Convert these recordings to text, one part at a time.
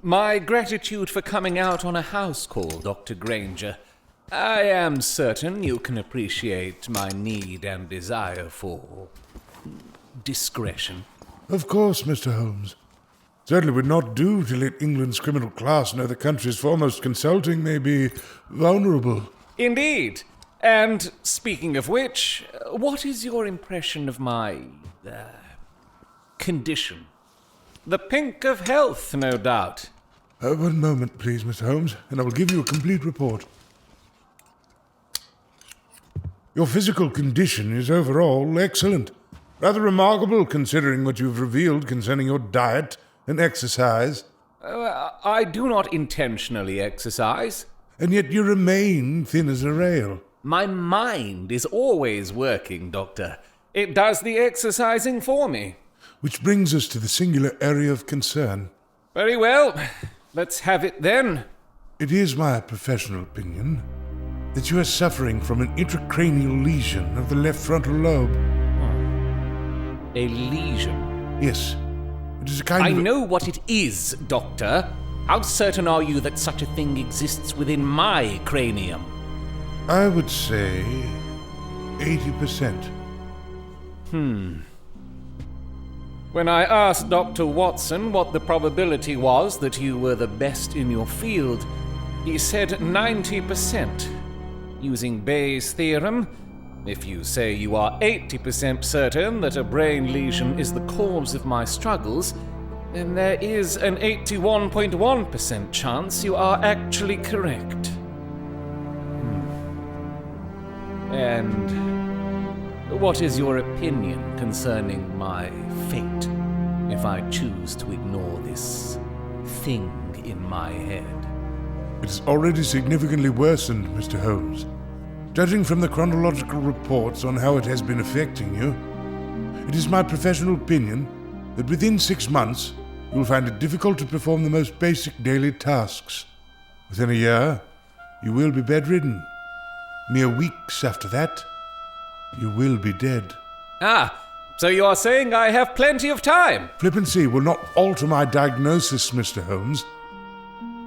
My gratitude for coming out on a house call, Dr. Granger. I am certain you can appreciate my need and desire for discretion. Of course, Mr. Holmes. Certainly would not do to let England's criminal class know the country's foremost consulting may be vulnerable. Indeed. And speaking of which, what is your impression of my condition? The pink of health, no doubt. One moment, please, Mr. Holmes, and I will give you a complete report. Your physical condition is overall excellent. Rather remarkable considering what you've revealed concerning your diet and exercise. I do not intentionally exercise. And yet you remain thin as a rail. My mind is always working, Doctor. It does the exercising for me. Which brings us to the singular area of concern. Very well. Let's have it then. It is my professional opinion that you are suffering from an intracranial lesion of the left frontal lobe. A lesion? Yes. It is a kind of... I know what it is, Doctor. How certain are you that such a thing exists within my cranium? I would say 80%. When I asked Dr. Watson what the probability was that you were the best in your field, he said 90%. Using Bayes' theorem, if you say you are 80% certain that a brain lesion is the cause of my struggles, then there is an 81.1% chance you are actually correct. And what is your opinion concerning my fate if I choose to ignore this thing in my head? It has already significantly worsened, Mr. Holmes. Judging from the chronological reports on how it has been affecting you, it is my professional opinion that within 6 months you will find it difficult to perform the most basic daily tasks. Within a year, you will be bedridden. Mere weeks after that, you will be dead. So you are saying I have plenty of time? Flippancy will not alter my diagnosis, Mr. Holmes,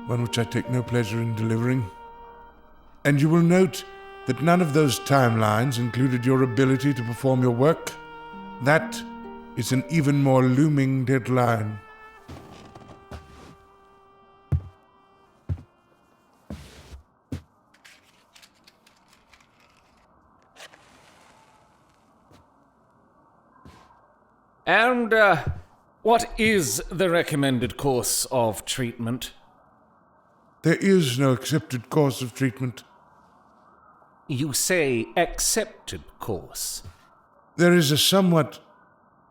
one which I take no pleasure in delivering. And you will note that none of those timelines included your ability to perform your work. That is an even more looming deadline. And, what is the recommended course of treatment? There is no accepted course of treatment. You say accepted course. There is a somewhat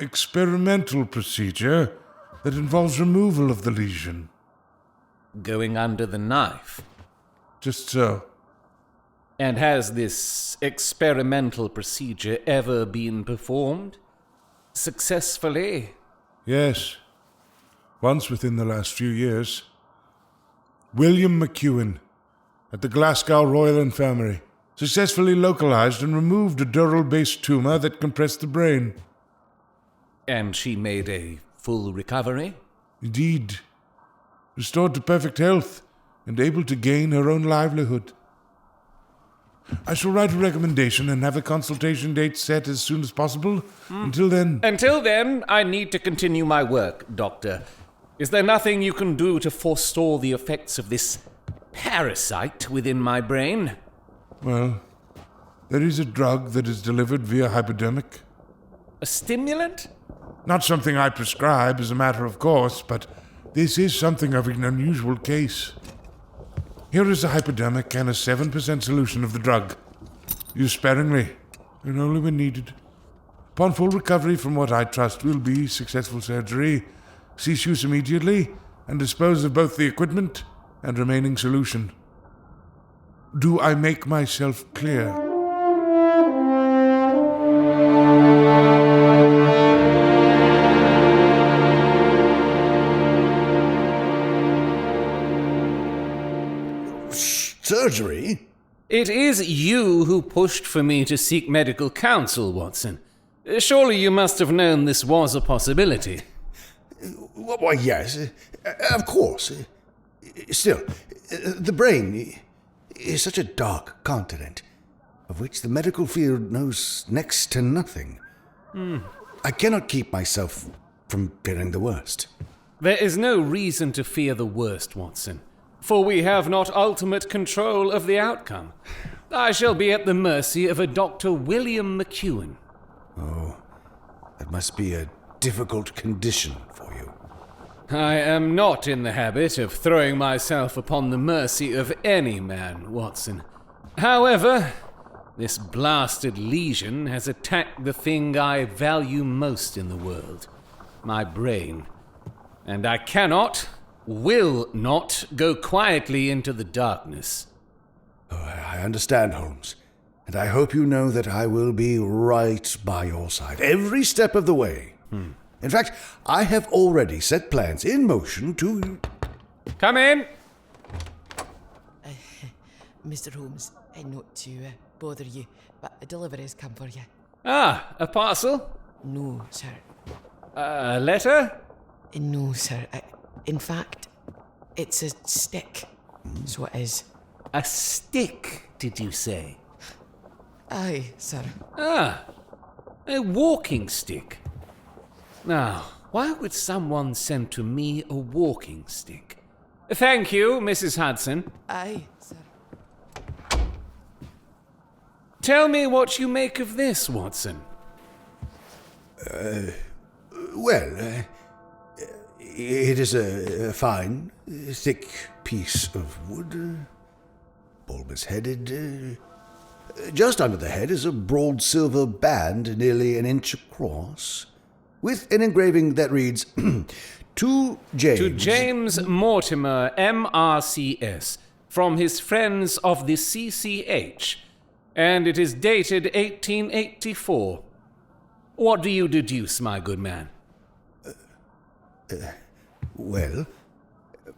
experimental procedure that involves removal of the lesion. Going under the knife? Just so. And has this experimental procedure ever been performed? Successfully? Yes. Once within the last few years. William McEwen, at the Glasgow Royal Infirmary, successfully localized and removed a dural-based tumor that compressed the brain. And she made a full recovery? Indeed. Restored to perfect health and able to gain her own livelihood. I shall write a recommendation and have a consultation date set as soon as possible. Until then, I need to continue my work, Doctor. Is there nothing you can do to forestall the effects of this parasite within my brain? Well, there is a drug that is delivered via hypodermic. A stimulant? Not something I prescribe as a matter of course, but this is something of an unusual case. Here is a hypodermic and a 7% solution of the drug. Use sparingly, and only when needed. Upon full recovery from what I trust will be successful surgery, cease use immediately and dispose of both the equipment and remaining solution. Do I make myself clear? Surgery? It is you who pushed for me to seek medical counsel, Watson. Surely you must have known this was a possibility. Why, yes, of course. Still, the brain is such a dark continent, of which the medical field knows next to nothing. I cannot keep myself from fearing the worst. There is no reason to fear the worst, Watson, for we have not ultimate control of the outcome. I shall be at the mercy of a Dr. William McEwen. Oh, that must be a difficult condition for you. I am not in the habit of throwing myself upon the mercy of any man, Watson. However, this blasted lesion has attacked the thing I value most in the world, my brain. And I cannot, will not, go quietly into the darkness. Oh, I understand, Holmes. And I hope you know that I will be right by your side every step of the way. In fact, I have already set plans in motion to... Come in! Mr. Holmes, not to bother you, but a delivery's come for you. Ah, a parcel? No, sir. A letter? No, sir. In fact, it's a stick. So it is. A stick, did you say? Aye, sir. Ah, a walking stick. Now, why would someone send to me a walking stick? Thank you, Mrs. Hudson. Aye, sir. Tell me what you make of this, Watson. Well, it is a fine, thick piece of wood, bulbous-headed. Just under the head is a broad silver band nearly an inch across, with an engraving that reads, To James... To James Mortimer, MRCS, from his friends of the CCH, and it is dated 1884. What do you deduce, my good man? Well,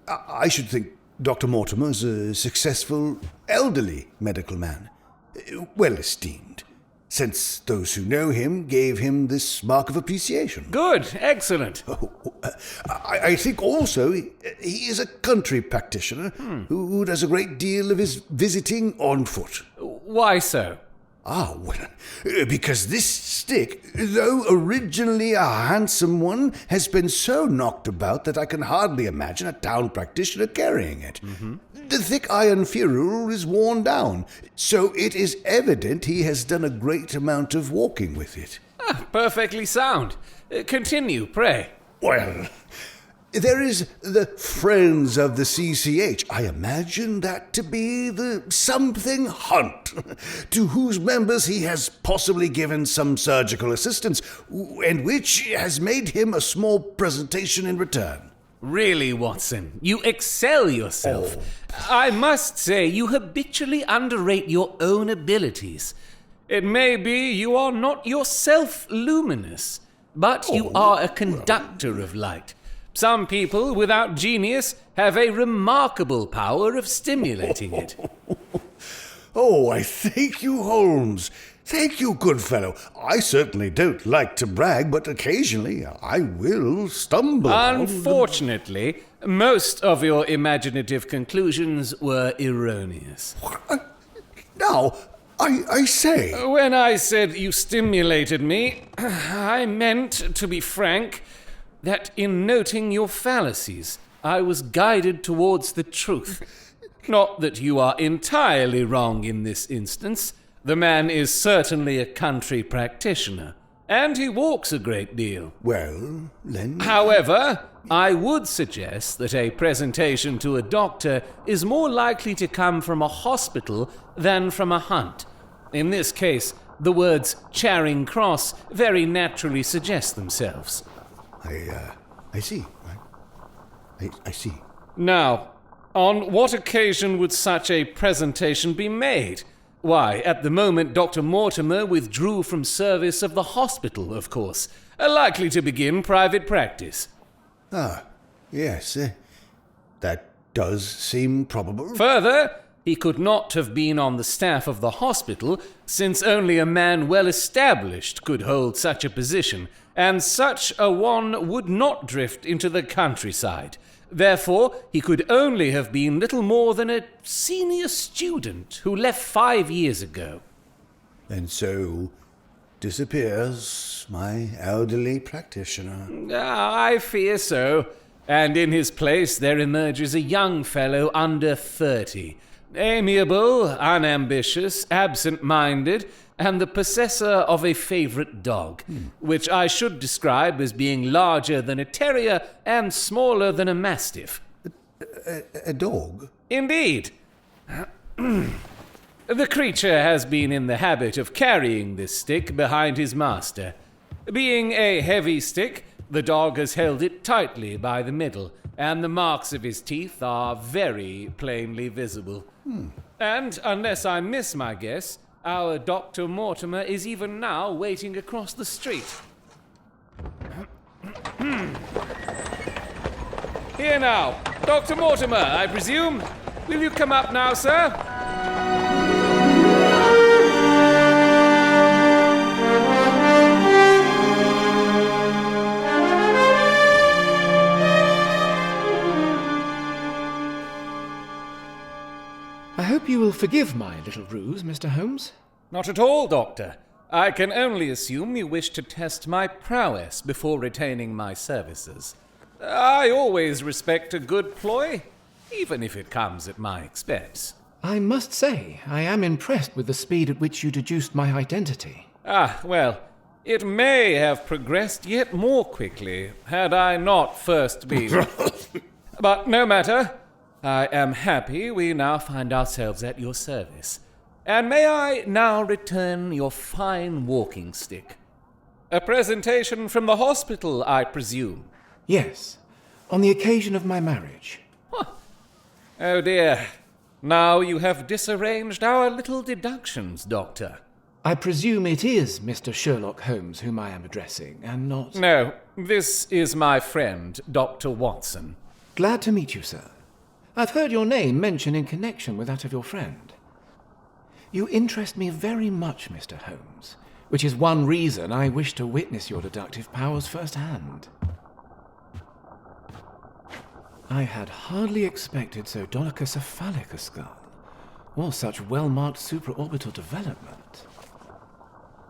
I should think Dr. Mortimer's a successful, elderly medical man, well esteemed, since those who know him gave him this mark of appreciation. Good, excellent. I think also he is a country practitioner who does a great deal of his visiting on foot. Why so? Ah, well, because this stick, though originally a handsome one, has been so knocked about that I can hardly imagine a town practitioner carrying it. The thick iron ferrule is worn down, so it is evident he has done a great amount of walking with it. Perfectly sound. Continue, pray. Well, there is the Friends of the CCH. I imagine that to be the something hunt, to whose members he has possibly given some surgical assistance, and which has made him a small presentation in return. Really, Watson, you excel yourself. I must say you habitually underrate your own abilities. It may be you are not yourself luminous, but you are a conductor of light. Some people without genius have a remarkable power of stimulating it. Oh, I thank you, Holmes. Thank you, good fellow. I certainly don't like to brag, but occasionally I will stumble. Unfortunately, most of your imaginative conclusions were erroneous. Now, I say... When I said you stimulated me, I meant, to be frank, that in noting your fallacies, I was guided towards the truth. Not that you are entirely wrong in this instance. The man is certainly a country practitioner, and he walks a great deal. Well, then... However, I would suggest that a presentation to a doctor is more likely to come from a hospital than from a hunt. In this case, the words Charing Cross very naturally suggest themselves. I see. I see. Now, on what occasion would such a presentation be made? Why, at the moment Dr. Mortimer withdrew from service of the hospital, of course, likely to begin private practice. Ah, yes, that does seem probable. Further, he could not have been on the staff of the hospital, since only a man well established could hold such a position, and such a one would not drift into the countryside. Therefore, he could only have been little more than a senior student who left 5 years ago. And so disappears my elderly practitioner. I fear so. And in his place there emerges a young fellow under 30. Amiable, unambitious, absent-minded, and the possessor of a favourite dog, which I should describe as being larger than a terrier and smaller than a mastiff. A dog? Indeed. The creature has been in the habit of carrying this stick behind his master. Being a heavy stick, the dog has held it tightly by the middle, and the marks of his teeth are very plainly visible. And, unless I miss my guess, our Dr. Mortimer is even now waiting across the street. Here now, Dr. Mortimer, I presume. Will you come up now, sir? I hope you will forgive my little ruse, Mr. Holmes. Not at all, Doctor. I can only assume you wish to test my prowess before retaining my services. I always respect a good ploy, even if it comes at my expense. I must say, I am impressed with the speed at which you deduced my identity. Well, it may have progressed yet more quickly had I not first been. But no matter. I am happy we now find ourselves at your service. And may I now return your fine walking stick? A presentation from the hospital, I presume? Yes, on the occasion of my marriage. Oh dear. Now you have disarranged our little deductions, Doctor. I presume it is Mr. Sherlock Holmes whom I am addressing, and not... No, this is my friend, Dr. Watson. Glad to meet you, sir. I've heard your name mentioned in connection with that of your friend. You interest me very much, Mr. Holmes, which is one reason I wish to witness your deductive powers firsthand. I had hardly expected so dolichocephalic a skull, or such well-marked supraorbital development.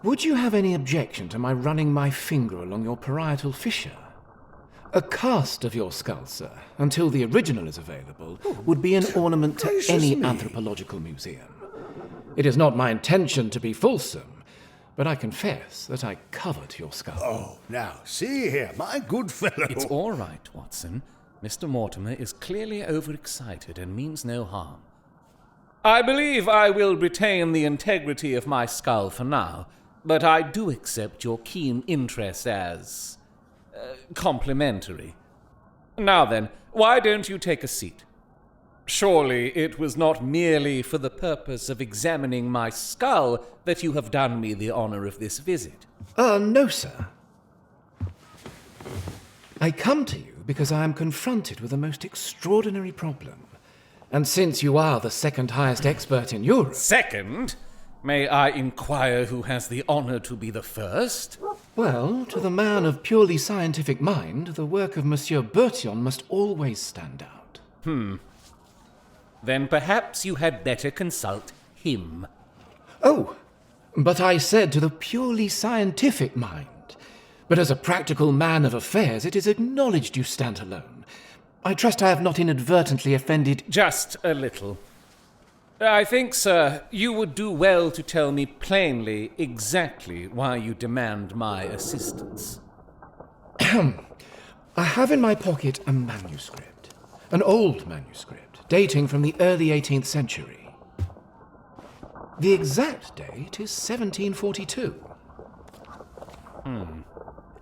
Would you have any objection to my running my finger along your parietal fissure? A cast of your skull, sir, until the original is available, would be an ornament to any anthropological museum. It is not my intention to be fulsome, but I confess that I covet your skull. Oh, now, see here, my good fellow. It's all right, Watson. Mr. Mortimer is clearly overexcited and means no harm. I believe I will retain the integrity of my skull for now, but I do accept your keen interest as... complimentary. Now then, why don't you take a seat? Surely it was not merely for the purpose of examining my skull that you have done me the honor of this visit. No, sir. I come to you because I am confronted with a most extraordinary problem. And since you are the second highest expert in Europe... Second? May I inquire who has the honor to be the first? Well, to the man of purely scientific mind, the work of Monsieur Bertillon must always stand out. Then perhaps you had better consult him. Oh, but I said to the purely scientific mind. But as a practical man of affairs, it is acknowledged you stand alone. I trust I have not inadvertently offended... Just a little. I think, sir, you would do well to tell me plainly exactly why you demand my assistance. I have in my pocket a manuscript, an old manuscript, dating from the early 18th century. The exact date is 1742.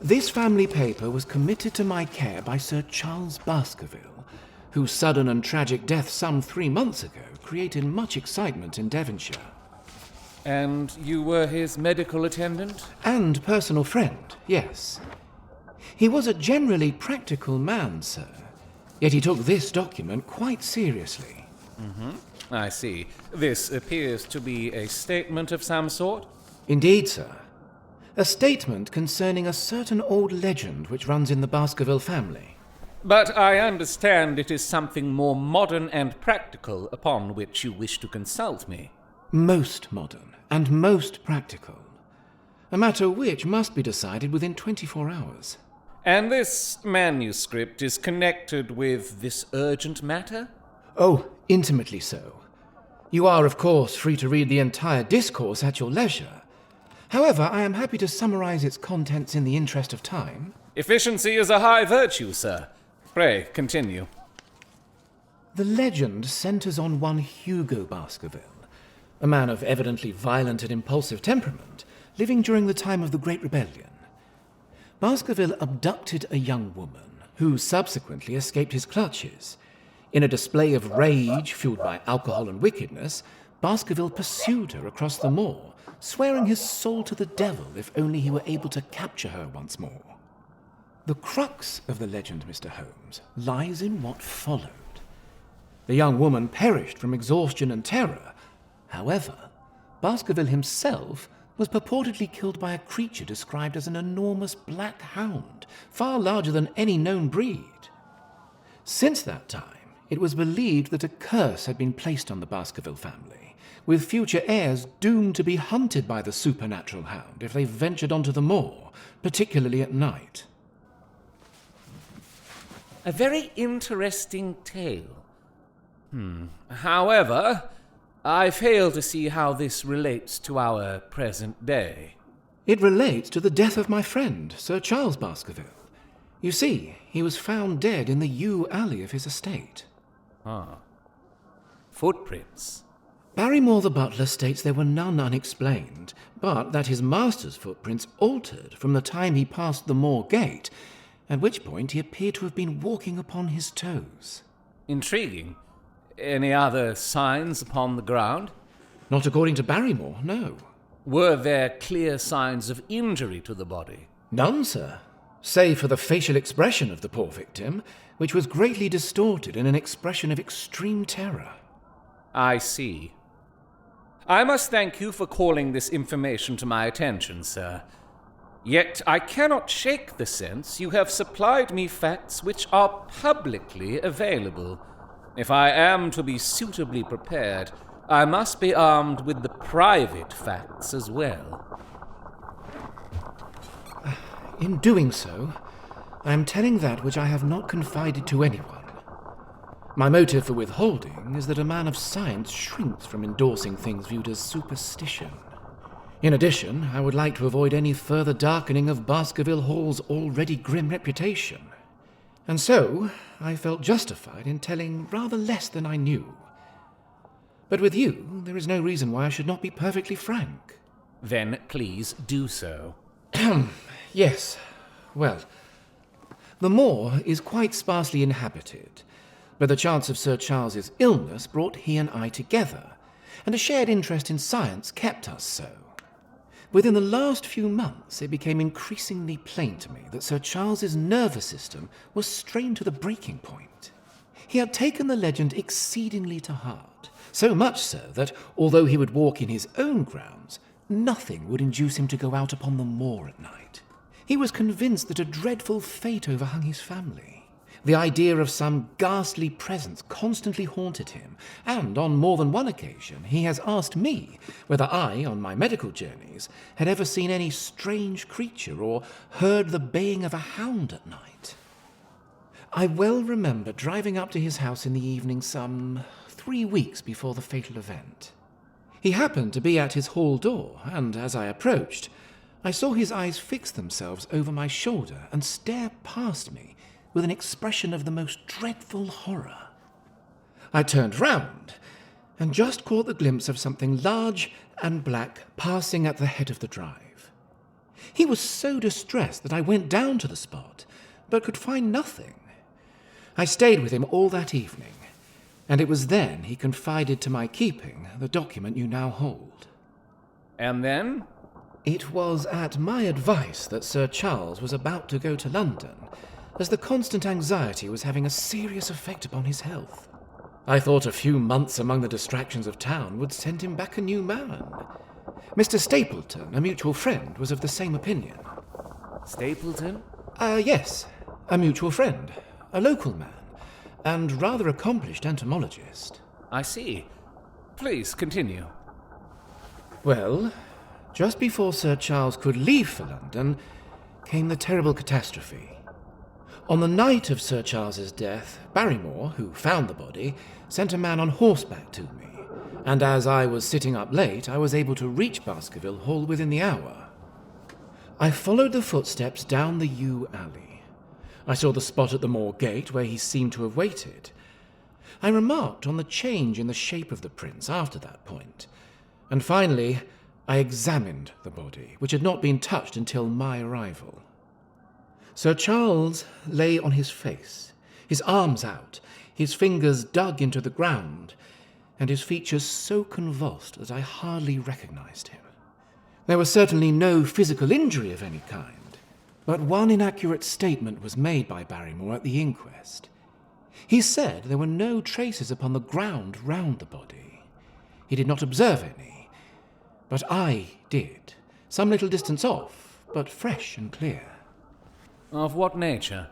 This family paper was committed to my care by Sir Charles Baskerville, whose sudden and tragic death some 3 months ago created much excitement in Devonshire. And you were his medical attendant? And personal friend, yes. He was a generally practical man, sir, yet he took this document quite seriously. I see. This appears to be a statement of some sort? Indeed, sir. A statement concerning a certain old legend which runs in the Baskerville family. But I understand it is something more modern and practical upon which you wish to consult me. Most modern and most practical. A matter which must be decided within 24 hours. And this manuscript is connected with this urgent matter? Oh, intimately so. You are, of course, free to read the entire discourse at your leisure. However, I am happy to summarize its contents in the interest of time. Efficiency is a high virtue, sir. Pray, continue. The legend centers on one Hugo Baskerville, a man of evidently violent and impulsive temperament, living during the time of the Great Rebellion. Baskerville abducted a young woman, who subsequently escaped his clutches. In a display of rage fueled by alcohol and wickedness, Baskerville pursued her across the moor, swearing his soul to the devil if only he were able to capture her once more. The crux of the legend, Mr. Holmes, lies in what followed. The young woman perished from exhaustion and terror. However, Baskerville himself was purportedly killed by a creature described as an enormous black hound, far larger than any known breed. Since that time, it was believed that a curse had been placed on the Baskerville family, with future heirs doomed to be hunted by the supernatural hound if they ventured onto the moor, particularly at night. A very interesting tale. However, I fail to see how this relates to our present day. It relates to the death of my friend, Sir Charles Baskerville. You see, he was found dead in the yew alley of his estate. Footprints. Barrymore the butler states there were none unexplained, but that his master's footprints altered from the time he passed the moor gate, at which point he appeared to have been walking upon his toes. Intriguing. Any other signs upon the ground? Not according to Barrymore, no. Were there clear signs of injury to the body? None, sir, save for the facial expression of the poor victim, which was greatly distorted in an expression of extreme terror. I see. I must thank you for calling this information to my attention, sir. Yet I cannot shake the sense you have supplied me facts which are publicly available. If I am to be suitably prepared, I must be armed with the private facts as well. In doing so, I am telling that which I have not confided to anyone. My motive for withholding is that a man of science shrinks from endorsing things viewed as superstition. In addition, I would like to avoid any further darkening of Baskerville Hall's already grim reputation. And so, I felt justified in telling rather less than I knew. But with you, there is no reason why I should not be perfectly frank. Then please do so. Yes. Well, the moor is quite sparsely inhabited, but the chance of Sir Charles's illness brought he and I together, and a shared interest in science kept us so. Within the last few months, it became increasingly plain to me that Sir Charles's nervous system was strained to the breaking point. He had taken the legend exceedingly to heart, so much so that, although he would walk in his own grounds, nothing would induce him to go out upon the moor at night. He was convinced that a dreadful fate overhung his family. The idea of some ghastly presence constantly haunted him, and on more than one occasion he has asked me whether I, on my medical journeys, had ever seen any strange creature or heard the baying of a hound at night. I well remember driving up to his house in the evening some 3 weeks before the fatal event. He happened to be at his hall door, and as I approached, I saw his eyes fix themselves over my shoulder and stare past me with an expression of the most dreadful horror. I turned round and just caught the glimpse of something large and black passing at the head of the drive. He was so distressed that I went down to the spot, but could find nothing. I stayed with him all that evening, and it was then he confided to my keeping the document you now hold. And then? It was at my advice that Sir Charles was about to go to London, as the constant anxiety was having a serious effect upon his health. I thought a few months among the distractions of town would send him back a new man. Mr. Stapleton, a mutual friend, was of the same opinion. Stapleton? Yes, a mutual friend. a local man, and rather accomplished entomologist. I see. Please continue. Well, just before Sir Charles could leave for London, came the terrible catastrophe. On the night of Sir Charles's death, Barrymore, who found the body, sent a man on horseback to me, and as I was sitting up late, I was able to reach Baskerville Hall within the hour. I followed the footsteps down the yew alley. I saw the spot at the moor gate where he seemed to have waited. I remarked on the change in the shape of the prince after that point, and finally I examined the body, which had not been touched until my arrival. Sir Charles lay on his face, his arms out, his fingers dug into the ground, and his features so convulsed that I hardly recognized him. There was certainly no physical injury of any kind, but one inaccurate statement was made by Barrymore at the inquest. He said there were no traces upon the ground round the body. He did not observe any, but I did, some little distance off, but fresh and clear. Of what nature?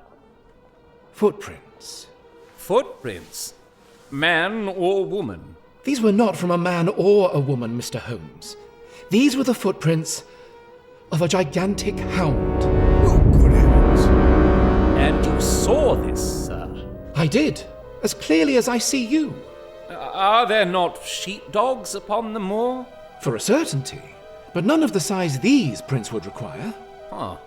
Footprints. Footprints? Man or woman? These were not from a man or a woman, Mr. Holmes. These were the footprints of a gigantic hound. Oh, good heavens. And you saw this, sir? I did, as clearly as I see you. Are there not sheepdogs upon the moor? For a certainty, but none of the size these prints would require. Ah.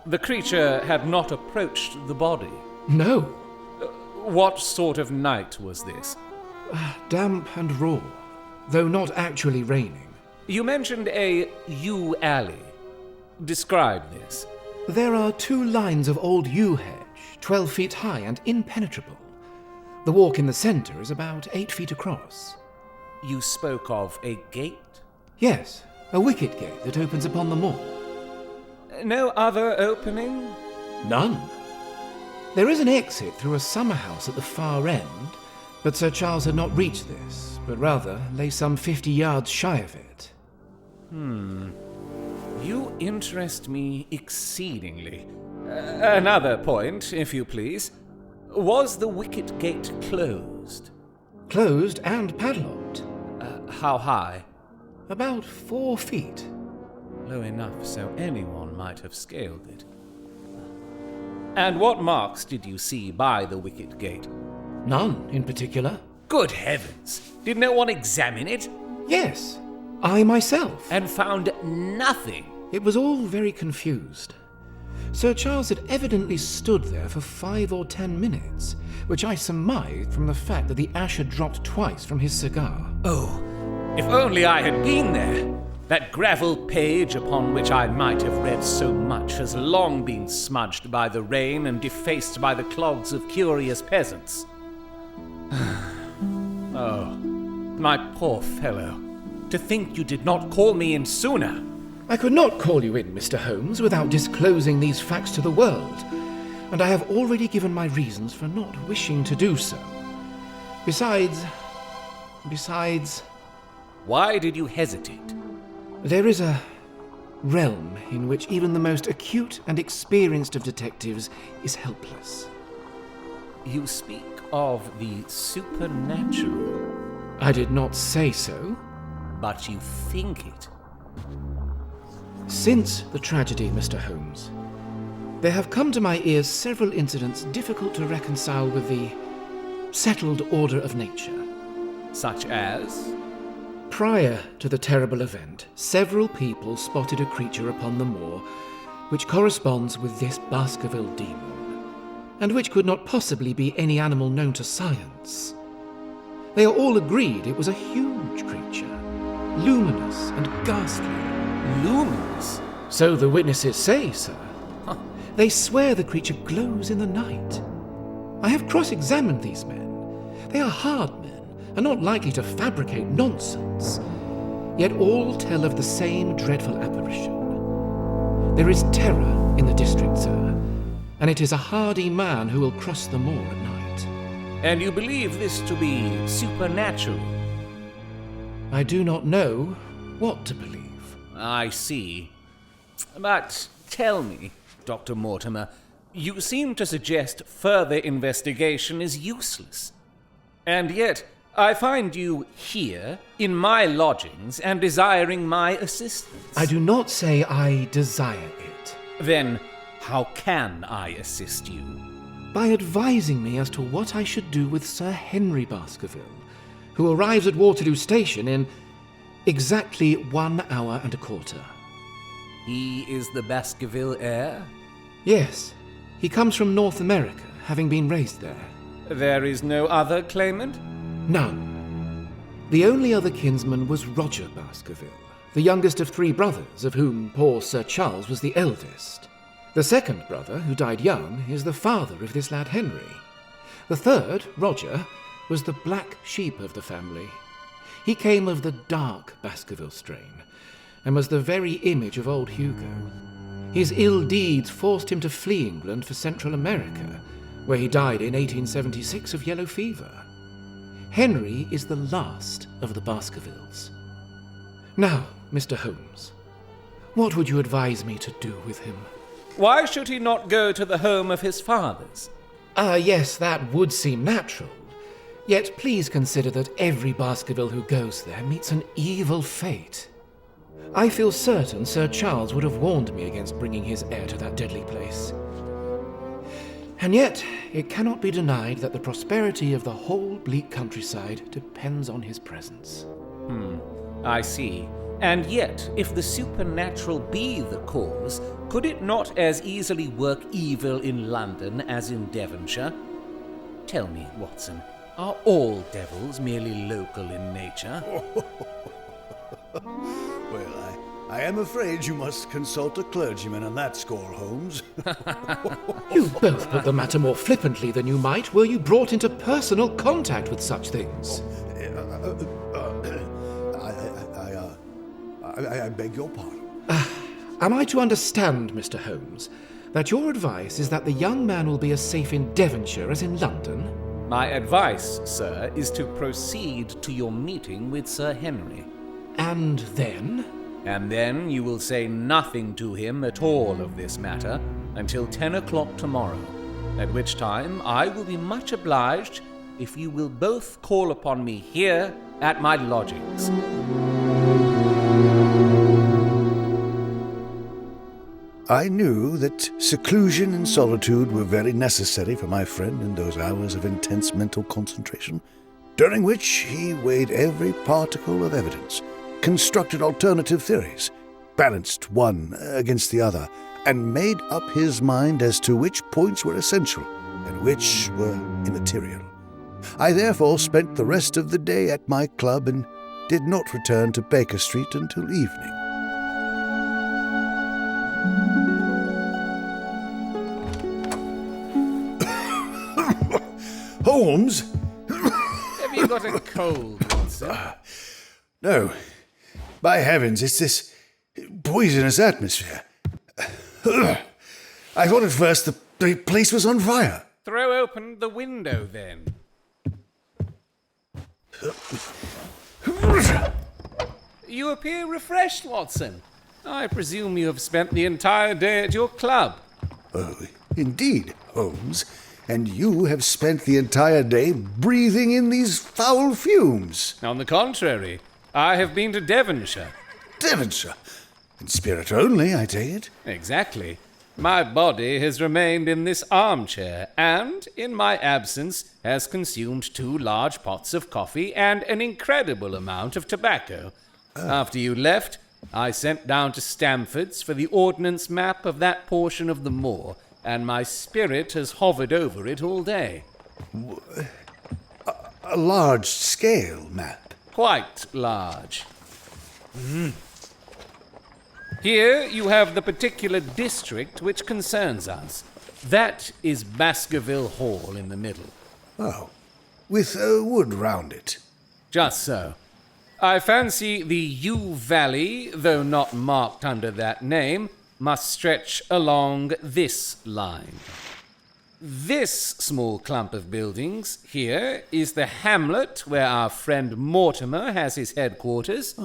The creature had not approached the body. No. What sort of night was this? Damp and raw, though not actually raining. You mentioned a yew alley. Describe this. There are 2 lines of old yew hedge, 12 feet high and impenetrable. The walk in the centre is about 8 feet across. You spoke of a gate? Yes, a wicket gate that opens upon the moor. No other opening? None. There is an exit through a summer house at the far end, but Sir Charles had not reached this, but rather lay some 50 yards shy of it. You interest me exceedingly. Another point, if you please. Was the wicket gate closed? Closed and padlocked. How high? About 4 feet. Low enough so anyone might have scaled it. And what marks did you see by the wicket gate? None in particular. Good heavens! Did no one examine it? Yes, I myself. And found nothing? It was all very confused. Sir Charles had evidently stood there for 5 or 10 minutes, which I surmised from the fact that the ash had dropped twice from his cigar. Oh, if only I had been there! That gravel page upon which I might have read so much has long been smudged by the rain and defaced by the clogs of curious peasants. Oh, my poor fellow. To think you did not call me in sooner. I could not call you in, Mr. Holmes, without disclosing these facts to the world, and I have already given my reasons for not wishing to do so. Besides... Why did you hesitate? There is a realm in which even the most acute and experienced of detectives is helpless. You speak of the supernatural. I did not say so. But you think it. Since the tragedy, Mr. Holmes, there have come to my ears several incidents difficult to reconcile with the settled order of nature. Such as? Prior to the terrible event, several people spotted a creature upon the moor which corresponds with this Baskerville demon, and which could not possibly be any animal known to science. They are all agreed it was a huge creature, luminous and ghastly. Luminous? So the witnesses say, sir. They swear the creature glows in the night. I have cross-examined these men. They are hard men, and not likely to fabricate nonsense, yet all tell of the same dreadful apparition. There is terror in the district, sir, and it is a hardy man who will cross the moor at night. And you believe this to be supernatural? I do not know what to believe. I see. But tell me, Dr. Mortimer, You seem to suggest further investigation is useless. And yet, I find you here, in my lodgings, and desiring my assistance. I do not say I desire it. Then, how can I assist you? By advising me as to what I should do with Sir Henry Baskerville, who arrives at Waterloo Station in exactly 1 hour and a quarter. He is the Baskerville heir? Yes, he comes from North America, having been raised there. There is no other claimant? None. The only other kinsman was Roger Baskerville, the youngest of 3 brothers, of whom poor Sir Charles was the eldest. The second brother, who died young, is the father of this lad Henry. The third, Roger, was the black sheep of the family. He came of the dark Baskerville strain, and was the very image of old Hugo. His ill deeds forced him to flee England for Central America, where he died in 1876 of yellow fever. Henry is the last of the Baskervilles. Now, Mr. Holmes, what would you advise me to do with him? Why should he not go to the home of his fathers? Yes, that would seem natural. Yet please consider that every Baskerville who goes there meets an evil fate. I feel certain Sir Charles would have warned me against bringing his heir to that deadly place. And yet, it cannot be denied that the prosperity of the whole bleak countryside depends on his presence. I see. And yet, if the supernatural be the cause, could it not as easily work evil in London as in Devonshire? Tell me, Watson, are all devils merely local in nature? Well, I am afraid you must consult a clergyman on that score, Holmes. You both put the matter more flippantly than you might were you brought into personal contact with such things. I beg your pardon. Am I to understand, Mr. Holmes, that your advice is that the young man will be as safe in Devonshire as in London? My advice, sir, is to proceed to your meeting with Sir Henry. And then? And then you will say nothing to him at all of this matter until 10 o'clock tomorrow, at which time I will be much obliged if you will both call upon me here at my lodgings. I knew that seclusion and solitude were very necessary for my friend in those hours of intense mental concentration, during which he weighed every particle of evidence, constructed alternative theories, balanced one against the other, and made up his mind as to which points were essential and which were immaterial. I therefore spent the rest of the day at my club and did not return to Baker Street until evening. Holmes? Have you got a cold, Watson? No. By heavens, it's this poisonous atmosphere. I thought at first the place was on fire. Throw open the window, then. You appear refreshed, Watson. I presume you have spent the entire day at your club. Oh, indeed, Holmes. And you have spent the entire day breathing in these foul fumes. On the contrary, I have been to Devonshire. Devonshire? In spirit only, I take it. Exactly. My body has remained in this armchair, and, in my absence, has consumed 2 large pots of coffee and an incredible amount of tobacco. After you left, I sent down to Stamford's for the ordnance map of that portion of the moor, and my spirit has hovered over it all day. A large-scale map. Quite large. Here you have the particular district which concerns us. That is Baskerville Hall in the middle. Oh, with wood round it. Just so. I fancy the Yew Valley, though not marked under that name, must stretch along this line. This small clump of buildings here is the hamlet where our friend Mortimer has his headquarters.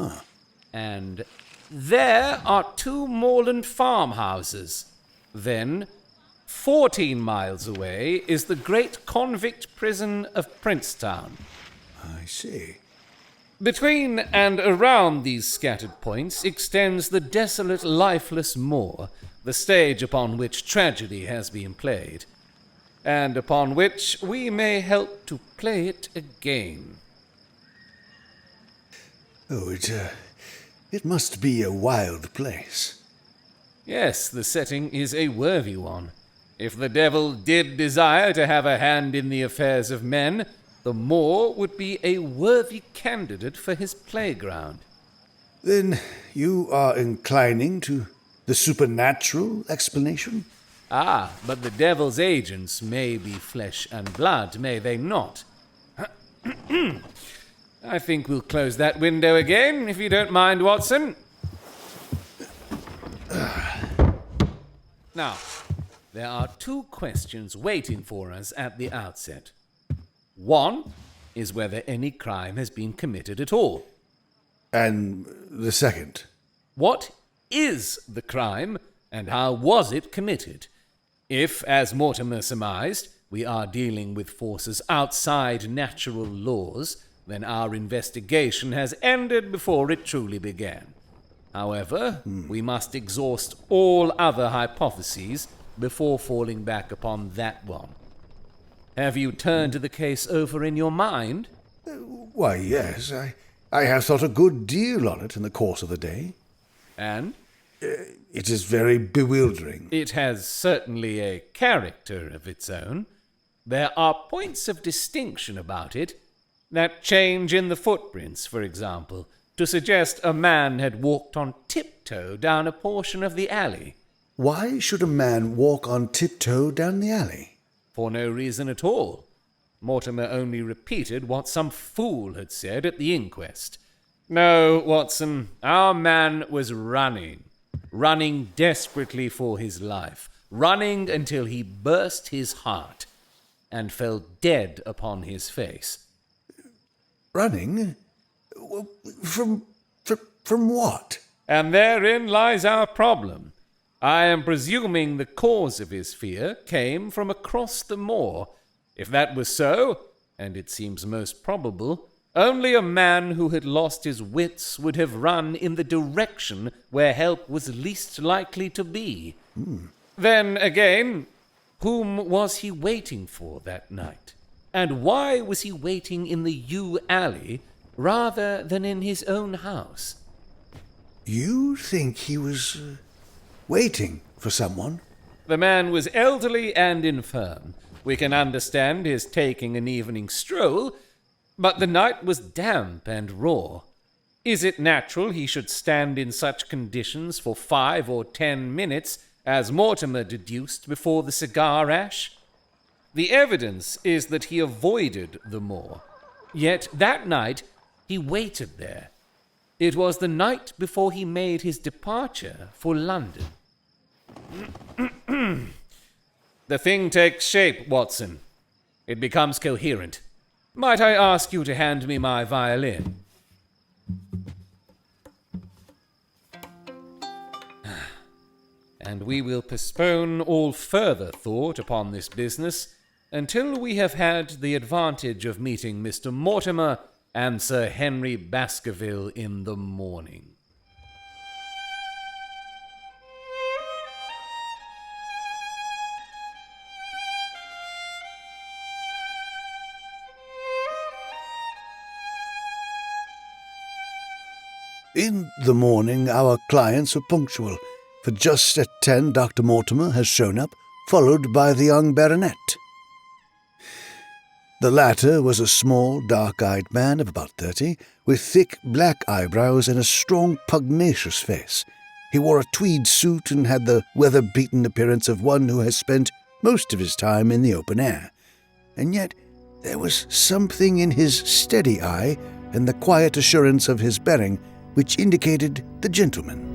And there are 2 moorland farmhouses. Then 14 miles away is the great convict prison of Princetown. I see. Between and around these scattered points extends the desolate, lifeless moor, the stage upon which tragedy has been played, and upon which we may help to play it again. Oh, it must be a wild place. Yes, the setting is a worthy one. If the devil did desire to have a hand in the affairs of men, the moor would be a worthy candidate for his playground. Then you are inclining to the supernatural explanation? Ah, but the devil's agents may be flesh and blood, may they not? I think we'll close that window again, if you don't mind, Watson. Now, there are two questions waiting for us at the outset. One is whether any crime has been committed at all. And the second? What is the crime, and how was it committed? If, as Mortimer surmised, we are dealing with forces outside natural laws, then our investigation has ended before it truly began. However, we must exhaust all other hypotheses before falling back upon that one. Have you turned the case over in your mind? Why, yes. I have thought a good deal on it in the course of the day. And? It is very bewildering. It has certainly a character of its own. There are points of distinction about it. That change in the footprints, for example, to suggest a man had walked on tiptoe down a portion of the alley. Why should a man walk on tiptoe down the alley? For no reason at all. Mortimer only repeated what some fool had said at the inquest. No, Watson, our man was running desperately for his life, running until he burst his heart and fell dead upon his face. Running? From what? And therein lies our problem. I am presuming the cause of his fear came from across the moor. If that was so, and it seems most probable, only a man who had lost his wits would have run in the direction where help was least likely to be. Then again, whom was he waiting for that night? And why was he waiting in the yew alley rather than in his own house? You think he was waiting for someone? The man was elderly and infirm. We can understand his taking an evening stroll, but the night was damp and raw. Is it natural he should stand in such conditions for 5 or 10 minutes, as Mortimer deduced before the cigar ash? The evidence is that he avoided the moor. Yet that night he waited there. It was the night before he made his departure for London. The thing takes shape, Watson. It becomes coherent. Might I ask you to hand me my violin? And we will postpone all further thought upon this business until we have had the advantage of meeting Mr. Mortimer and Sir Henry Baskerville in the morning. In the morning, our clients are punctual, for just at 10 Dr. Mortimer has shown up, followed by the young baronet. The latter was a small, dark-eyed man of about 30, with thick black eyebrows and a strong, pugnacious face. He wore a tweed suit and had the weather-beaten appearance of one who has spent most of his time in the open air. And yet there was something in his steady eye and the quiet assurance of his bearing which indicated the gentleman.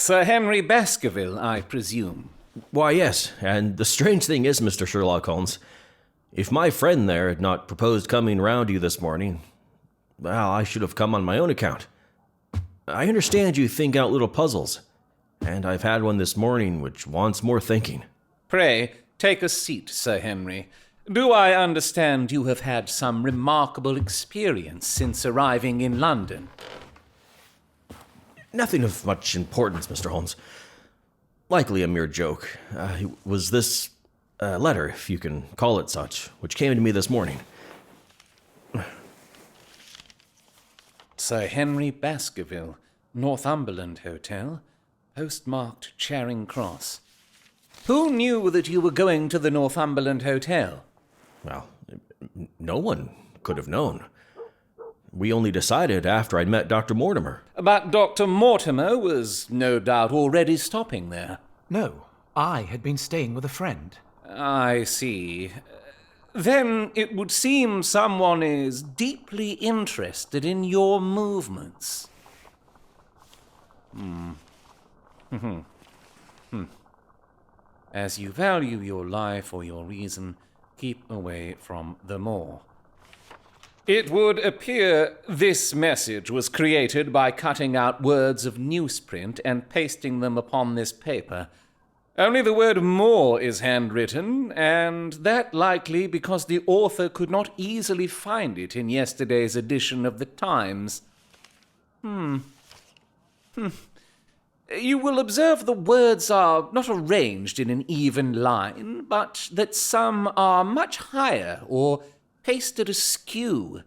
Sir Henry Baskerville, I presume. Why, yes, and the strange thing is, Mr. Sherlock Holmes, if my friend there had not proposed coming round to you this morning, well, I should have come on my own account. I understand you think out little puzzles, and I've had one this morning which wants more thinking. Pray, take a seat, Sir Henry. Do I understand you have had some remarkable experience since arriving in London? Nothing of much importance, Mr. Holmes. Likely a mere joke. It was this letter, if you can call it such, which came to me this morning. Sir Henry Baskerville, Northumberland Hotel, postmarked Charing Cross. Who knew that you were going to the Northumberland Hotel? Well, no one could have known. We only decided after I'd met Dr. Mortimer. But Dr. Mortimer was no doubt already stopping there. No, I had been staying with a friend. I see. Then it would seem someone is deeply interested in your movements. As you value your life or your reason, keep away from the moor. It would appear this message was created by cutting out words of newsprint and pasting them upon this paper. Only the word more is handwritten, and that likely because the author could not easily find it in yesterday's edition of the Times. You will observe the words are not arranged in an even line, but that some are much higher or pasted askew.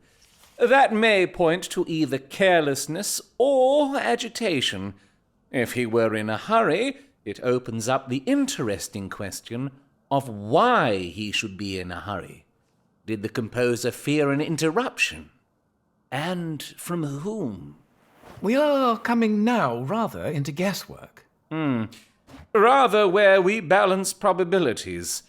That may point to either carelessness or agitation. If he were in a hurry, it opens up the interesting question of why he should be in a hurry. Did the composer fear an interruption? And from whom? We are coming now rather into guesswork. Rather where we balance probabilities.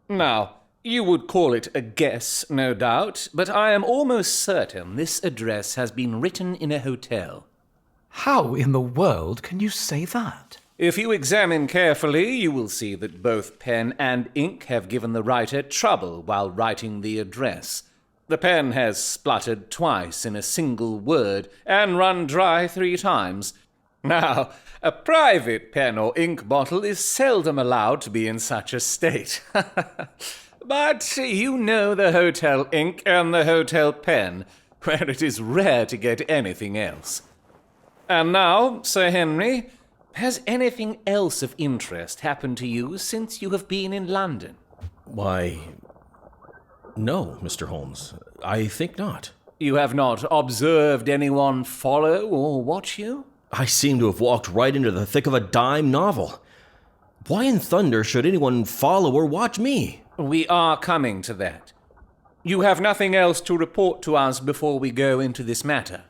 Now, you would call it a guess, no doubt, but I am almost certain this address has been written in a hotel. How in the world can you say that? If you examine carefully, you will see that both pen and ink have given the writer trouble while writing the address. The pen has spluttered twice in a single word and run dry 3 times. Now, a private pen or ink bottle is seldom allowed to be in such a state. But you know the hotel ink and the hotel pen, where it is rare to get anything else. And now, Sir Henry, has anything else of interest happened to you since you have been in London? Why, no, Mr. Holmes. I think not. You have not observed anyone follow or watch you? I seem to have walked right into the thick of a dime novel. Why in thunder should anyone follow or watch me? We are coming to that. You have nothing else to report to us before we go into this matter?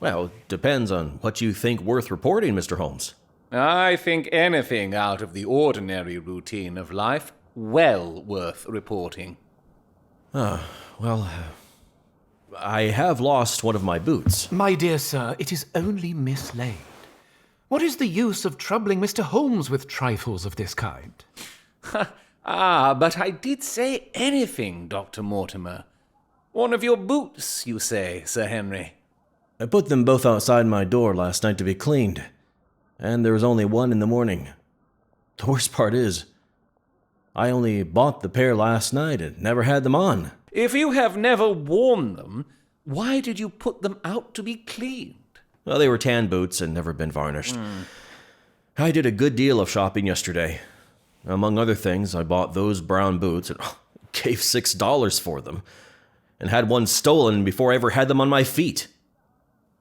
Well, it depends on what you think worth reporting, Mr. Holmes. I think anything out of the ordinary routine of life well worth reporting. Well, I have lost one of my boots. My dear sir, it is only mislaid. What is the use of troubling Mr. Holmes with trifles of this kind? But I did say anything, Dr. Mortimer. One of your boots, you say, Sir Henry. I put them both outside my door last night to be cleaned, and there was only one in the morning. The worst part is, I only bought the pair last night and never had them on. If you have never worn them, why did you put them out to be cleaned? Well, they were tan boots and never been varnished. I did a good deal of shopping yesterday. Among other things, I bought those brown boots and gave $6 for them, and had one stolen before I ever had them on my feet.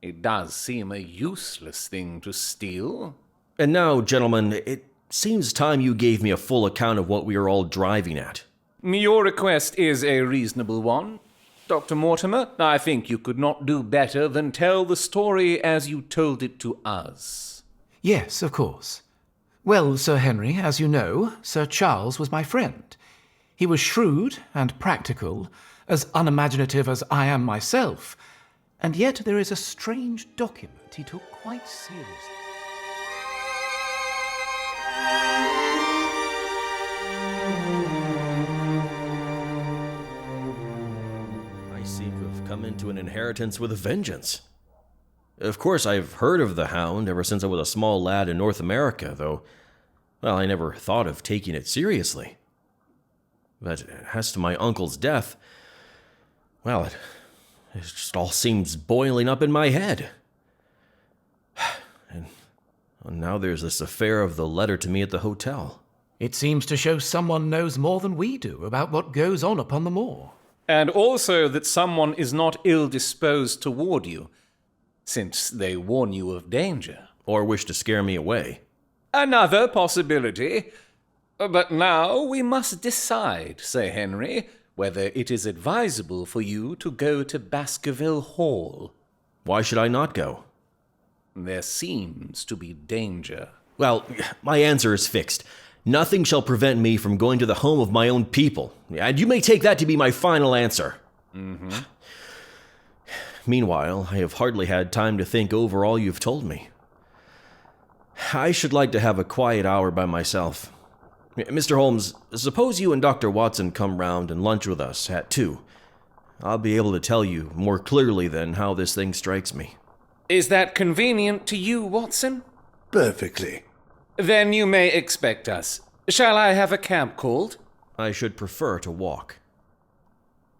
It does seem a useless thing to steal. And now, gentlemen, it seems time you gave me a full account of what we are all driving at. Your request is a reasonable one. Dr. Mortimer, I think you could not do better than tell the story as you told it to us. Yes, of course. Well, Sir Henry, as you know, Sir Charles was my friend. He was shrewd and practical, as unimaginative as I am myself, and yet there is a strange document he took quite seriously. I seem to have come into an inheritance with a vengeance. Of course, I've heard of the Hound ever since I was a small lad in North America, though, well, I never thought of taking it seriously. But as to my uncle's death, well, it just all seems boiling up in my head. And now there's this affair of the letter to me at the hotel. It seems to show someone knows more than we do about what goes on upon the moor. And also that someone is not ill-disposed toward you, since they warn you of danger. Or wish to scare me away. Another possibility. But now we must decide, Sir Henry, whether it is advisable for you to go to Baskerville Hall. Why should I not go? There seems to be danger. Well, my answer is fixed. Nothing shall prevent me from going to the home of my own people, and you may take that to be my final answer. Mm-hmm. Meanwhile, I have hardly had time to think over all you've told me. I should like to have a quiet hour by myself. Mr. Holmes, suppose you and Dr. Watson come round and lunch with us at 2. I'll be able to tell you more clearly then how this thing strikes me. Is that convenient to you, Watson? Perfectly. Then you may expect us. Shall I have a cab called? I should prefer to walk.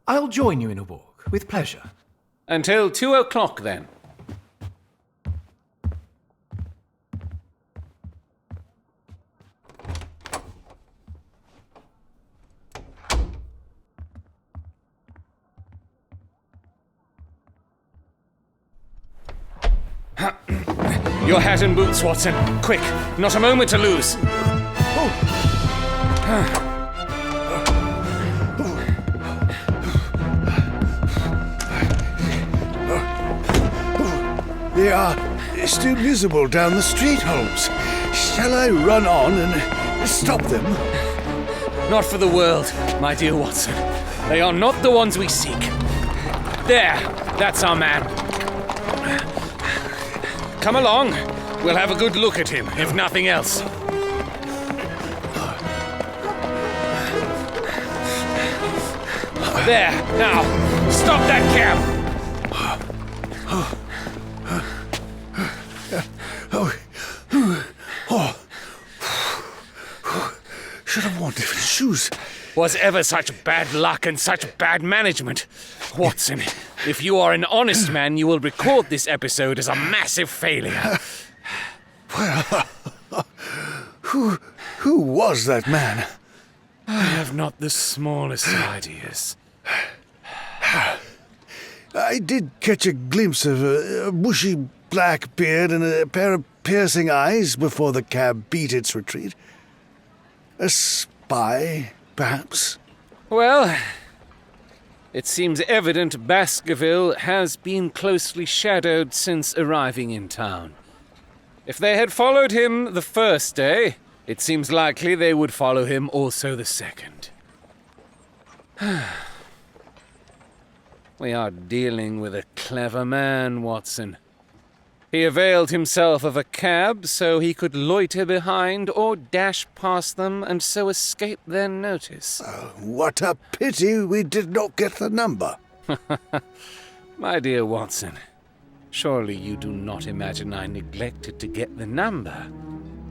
I'll join you in a walk, with pleasure. Until 2 o'clock, then. Your hat and boots, Watson. Quick, not a moment to lose. They are still visible down the street, Holmes. Shall I run on and stop them? Not for the world, my dear Watson. They are not the ones we seek. There, that's our man. Come along. We'll have a good look at him, if nothing else. There, now, stop that cab! Should have worn different shoes. Was ever such bad luck and such bad management? Watson, if you are an honest man, you will record this episode as a massive failure. Well, who was that man? I have not the smallest ideas. I did catch a glimpse of a bushy black beard and a pair of piercing eyes before the cab beat its retreat. A spy, perhaps? Well, it seems evident Baskerville has been closely shadowed since arriving in town. If they had followed him the first day, it seems likely they would follow him also the second. We are dealing with a clever man, Watson. He availed himself of a cab so he could loiter behind or dash past them and so escape their notice. What a pity we did not get the number. My dear Watson, surely you do not imagine I neglected to get the number.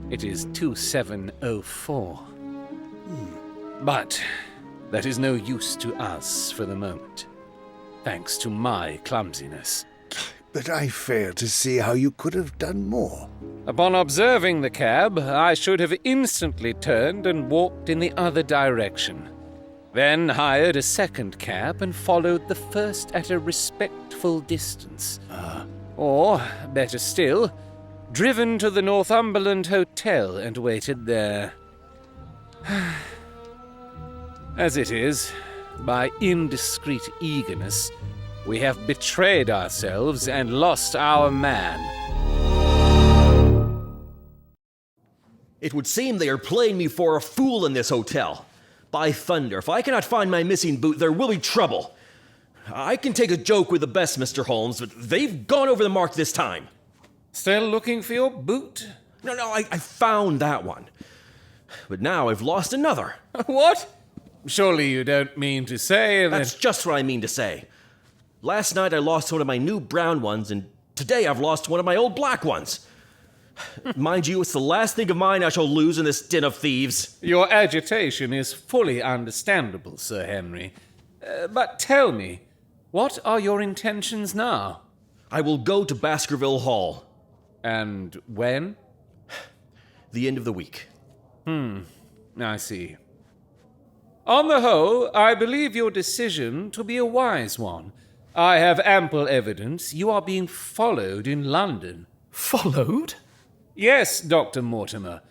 It is 2704. But that is no use to us for the moment, thanks to my clumsiness. But I fail to see how you could have done more. Upon observing the cab, I should have instantly turned and walked in the other direction. Then hired a second cab and followed the first at a respectful distance. Or, better still, driven to the Northumberland Hotel and waited there. As it is, by indiscreet eagerness, we have betrayed ourselves and lost our man. It would seem they are playing me for a fool in this hotel. By thunder, if I cannot find my missing boot, there will be trouble. I can take a joke with the best, Mr. Holmes, but they've gone over the mark this time. Still looking for your boot? No, I found that one. But now I've lost another. What? Surely you don't mean to say that... That's just what I mean to say. Last night I lost one of my new brown ones, and today I've lost one of my old black ones. Mind you, it's the last thing of mine I shall lose in this den of thieves. Your agitation is fully understandable, Sir Henry. But tell me, what are your intentions now? I will go to Baskerville Hall. And when? The end of the week. I see. On the whole, I believe your decision to be a wise one. I have ample evidence you are being followed in London. Followed? Yes, Dr. Mortimer.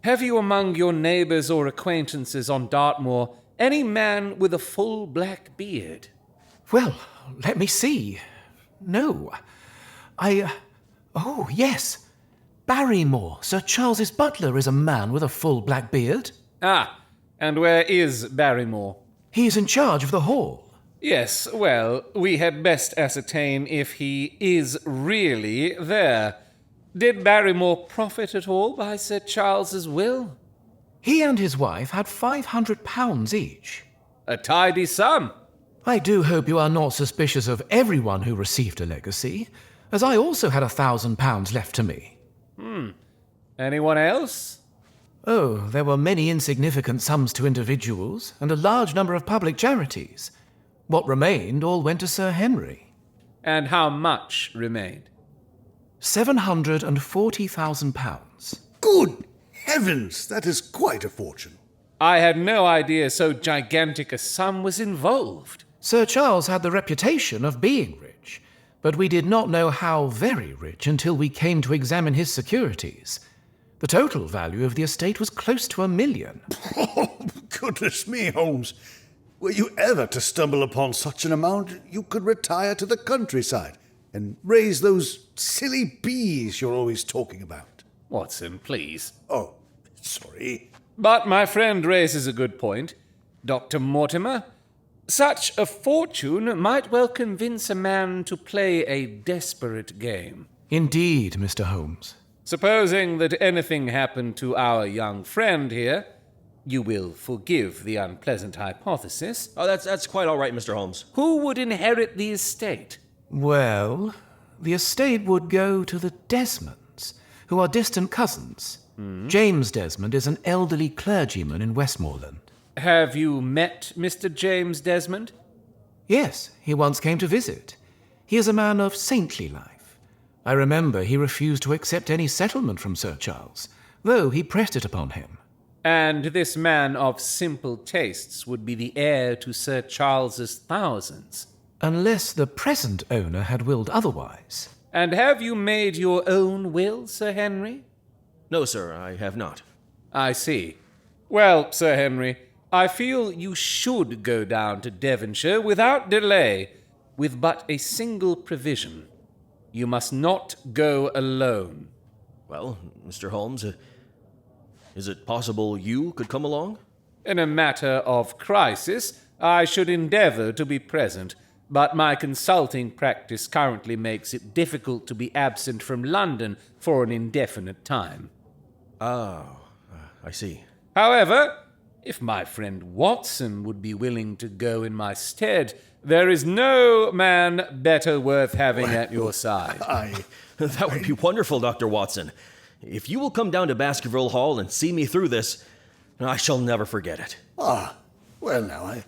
Have you among your neighbours or acquaintances on Dartmoor any man with a full black beard? Well, let me see. No. Oh, yes. Barrymore, Sir Charles's butler, is a man with a full black beard. Ah, and where is Barrymore? He's in charge of the hall. Yes, well, we had best ascertain if he is really there. Did Barrymore profit at all by Sir Charles's will? He and his wife had £500 each. A tidy sum. I do hope you are not suspicious of everyone who received a legacy, as I also had £1,000 left to me. Anyone else? Oh, there were many insignificant sums to individuals, and a large number of public charities. What remained all went to Sir Henry. And how much remained? £740,000. Good heavens, that is quite a fortune. I had no idea so gigantic a sum was involved. Sir Charles had the reputation of being rich, but we did not know how very rich until we came to examine his securities. The total value of the estate was close to £1 million. Oh, goodness me, Holmes. Were you ever to stumble upon such an amount, you could retire to the countryside and raise those silly bees you're always talking about. Watson, please. Oh, sorry. But my friend raises a good point. Dr. Mortimer, such a fortune might well convince a man to play a desperate game. Indeed, Mr. Holmes. Supposing that anything happened to our young friend here, you will forgive the unpleasant hypothesis. Oh, that's quite all right, Mr. Holmes. Who would inherit the estate? Well, the estate would go to the Desmonds, who are distant cousins. James Desmond is an elderly clergyman in Westmoreland. Have you met Mr. James Desmond? Yes, he once came to visit. He is a man of saintly life. I remember he refused to accept any settlement from Sir Charles, though he pressed it upon him. And this man of simple tastes would be the heir to Sir Charles's thousands. Unless the present owner had willed otherwise. And have you made your own will, Sir Henry? No, sir, I have not. I see. Well, Sir Henry, I feel you should go down to Devonshire without delay, with but a single provision. You must not go alone. Well, Mr. Holmes, is it possible you could come along? In a matter of crisis, I should endeavor to be present, but my consulting practice currently makes it difficult to be absent from London for an indefinite time. Oh, I see. However, if my friend Watson would be willing to go in my stead, there is no man better worth having at your side. That would be wonderful, Dr. Watson. If you will come down to Baskerville Hall and see me through this, I shall never forget it. Ah, well now,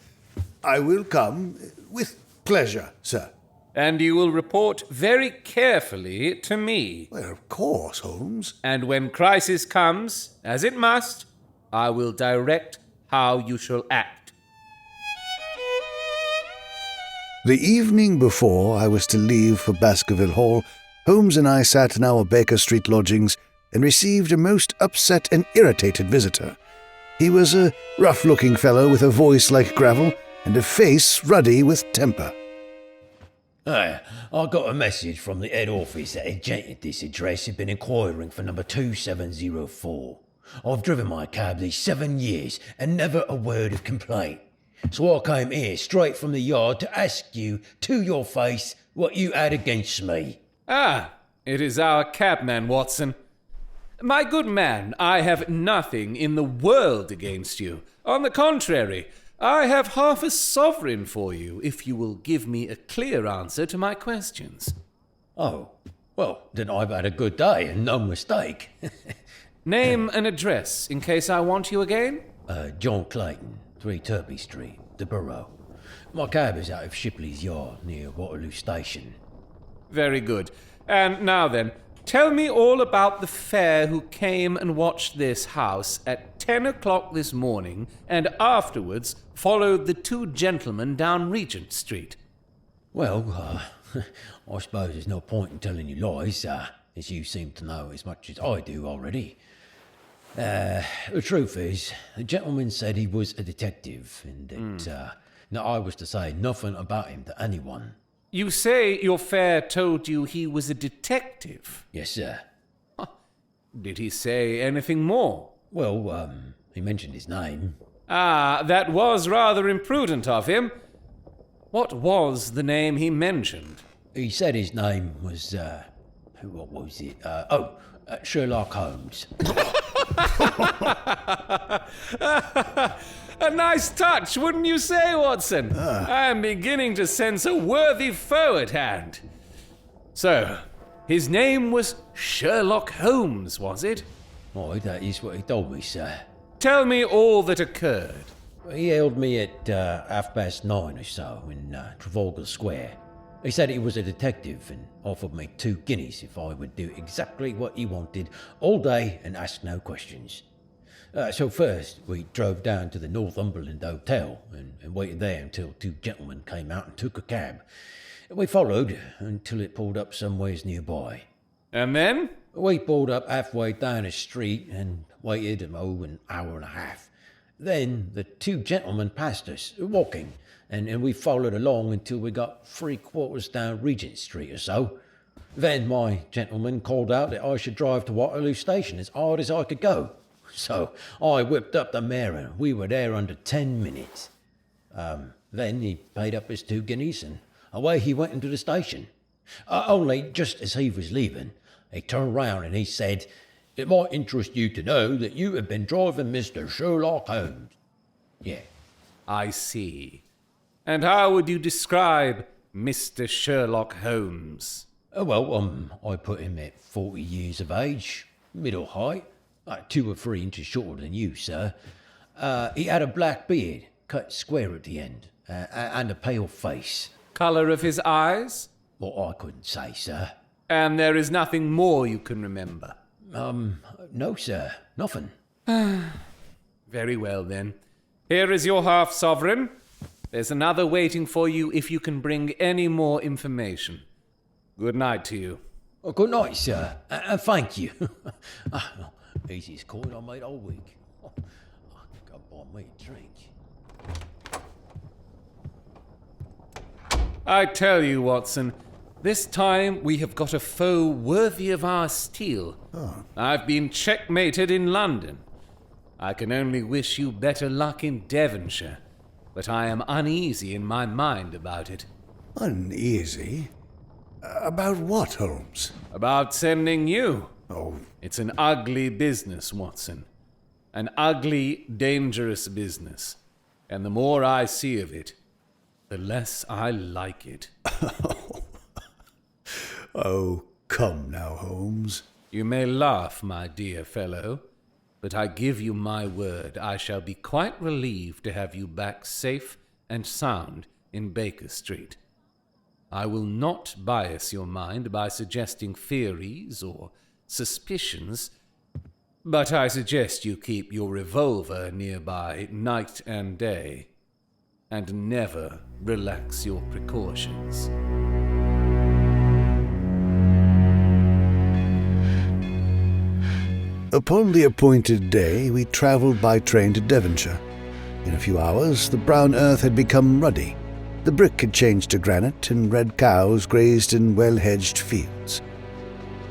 I will come with pleasure, sir. And you will report very carefully to me. Well, of course, Holmes. And when crisis comes, as it must, I will direct how you shall act. The evening before I was to leave for Baskerville Hall, Holmes and I sat in our Baker Street lodgings and received a most upset and irritated visitor. He was a rough-looking fellow with a voice like gravel and a face ruddy with temper. Hey, I got a message from the head office that a gent at this address had been inquiring for number 2704. I've driven my cab these 7 years and never a word of complaint. So I came here straight from the yard to ask you to your face what you had against me. Ah, it is our cabman, Watson. My good man, I have nothing in the world against you. On the contrary, I have half a sovereign for you if you will give me a clear answer to my questions. Oh, well, then I've had a good day and no mistake. Name and address in case I want you again. John Clayton, 3 Turpey Street, the Borough. My cab is out of Shipley's Yard near Waterloo Station. Very good. And now then, tell me all about the fare who came and watched this house at 10 o'clock this morning and afterwards followed the 2 gentlemen down Regent Street. Well, I suppose there's no point in telling you lies, as you seem to know as much as I do already. The truth is, the gentleman said he was a detective and that I was to say nothing about him to anyone. You say your fare told you he was a detective? Yes, sir. Did he say anything more? Well, he mentioned his name. Ah, that was rather imprudent of him. What was the name he mentioned? He said his name was, what was it? Sherlock Holmes. A nice touch, wouldn't you say, Watson? I am beginning to sense a worthy foe at hand. So, his name was Sherlock Holmes, was it? Oh, that is what he told me, sir. Tell me all that occurred. He held me at 9:30 or so in Trafalgar Square. He said he was a detective and offered me 2 guineas if I would do exactly what he wanted all day and ask no questions. So first, we drove down to the Northumberland Hotel and waited there until 2 gentlemen came out and took a cab. We followed until it pulled up somewheres nearby. And then? We pulled up halfway down a street and waited an hour and a half. Then the 2 gentlemen passed us, walking, and we followed along until we got 3/4 down Regent Street or so. Then my gentleman called out that I should drive to Waterloo Station as hard as I could go. So I whipped up the mare and we were there under 10 minutes. Then he paid up his 2 guineas and away he went into the station. Only just as he was leaving, he turned round and he said, "It might interest you to know that you have been driving Mr. Sherlock Holmes." Yeah. I see. And how would you describe Mr. Sherlock Holmes? I put him at 40 years of age, middle height, 2 or 3 inches shorter than you, sir. He had a black beard, cut square at the end, and a pale face. Colour of his eyes? Well, I couldn't say, sir. And there is nothing more you can remember? No, sir, nothing. Very well, then. Here is your half-sovereign. There's another waiting for you if you can bring any more information. Good night to you. Good night, sir, and thank you. Easiest call I made all week. I can go buy me a drink. I tell you, Watson, this time we have got a foe worthy of our steel. I've been checkmated in London. I can only wish you better luck in Devonshire, but I am uneasy in my mind about it. Uneasy? About what, Holmes? About sending you. Oh, It's an ugly business, Watson. An ugly, dangerous business. And the more I see of it, the less I like it. oh, come now, Holmes. You may laugh, my dear fellow, but I give you my word I shall be quite relieved to have you back safe and sound in Baker Street. I will not bias your mind by suggesting theories or suspicions, but I suggest you keep your revolver nearby night and day, and never relax your precautions. Upon the appointed day, we travelled by train to Devonshire. In a few hours, the brown earth had become ruddy. The brick had changed to granite, and red cows grazed in well-hedged fields.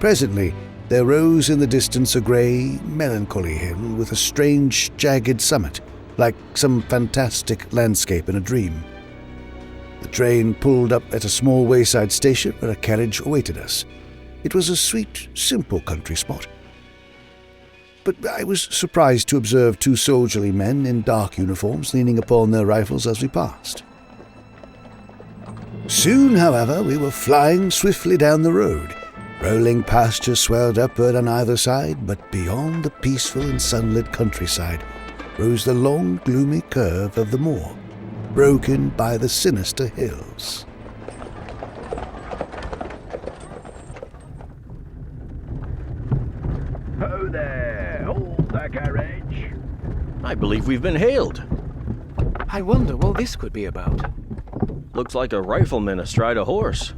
Presently, there rose in the distance a grey, melancholy hill with a strange, jagged summit, like some fantastic landscape in a dream. The train pulled up at a small wayside station where a carriage awaited us. It was a sweet, simple country spot. but I was surprised to observe two soldierly men in dark uniforms leaning upon their rifles as we passed. Soon, however, we were flying swiftly down the road. Rolling pastures swelled upward on either side, but beyond the peaceful and sunlit countryside rose the long, gloomy curve of the moor, broken by the sinister hills. Ho there! Hold the carriage! I believe we've been hailed. I wonder what this could be about. Looks like a rifleman astride a horse.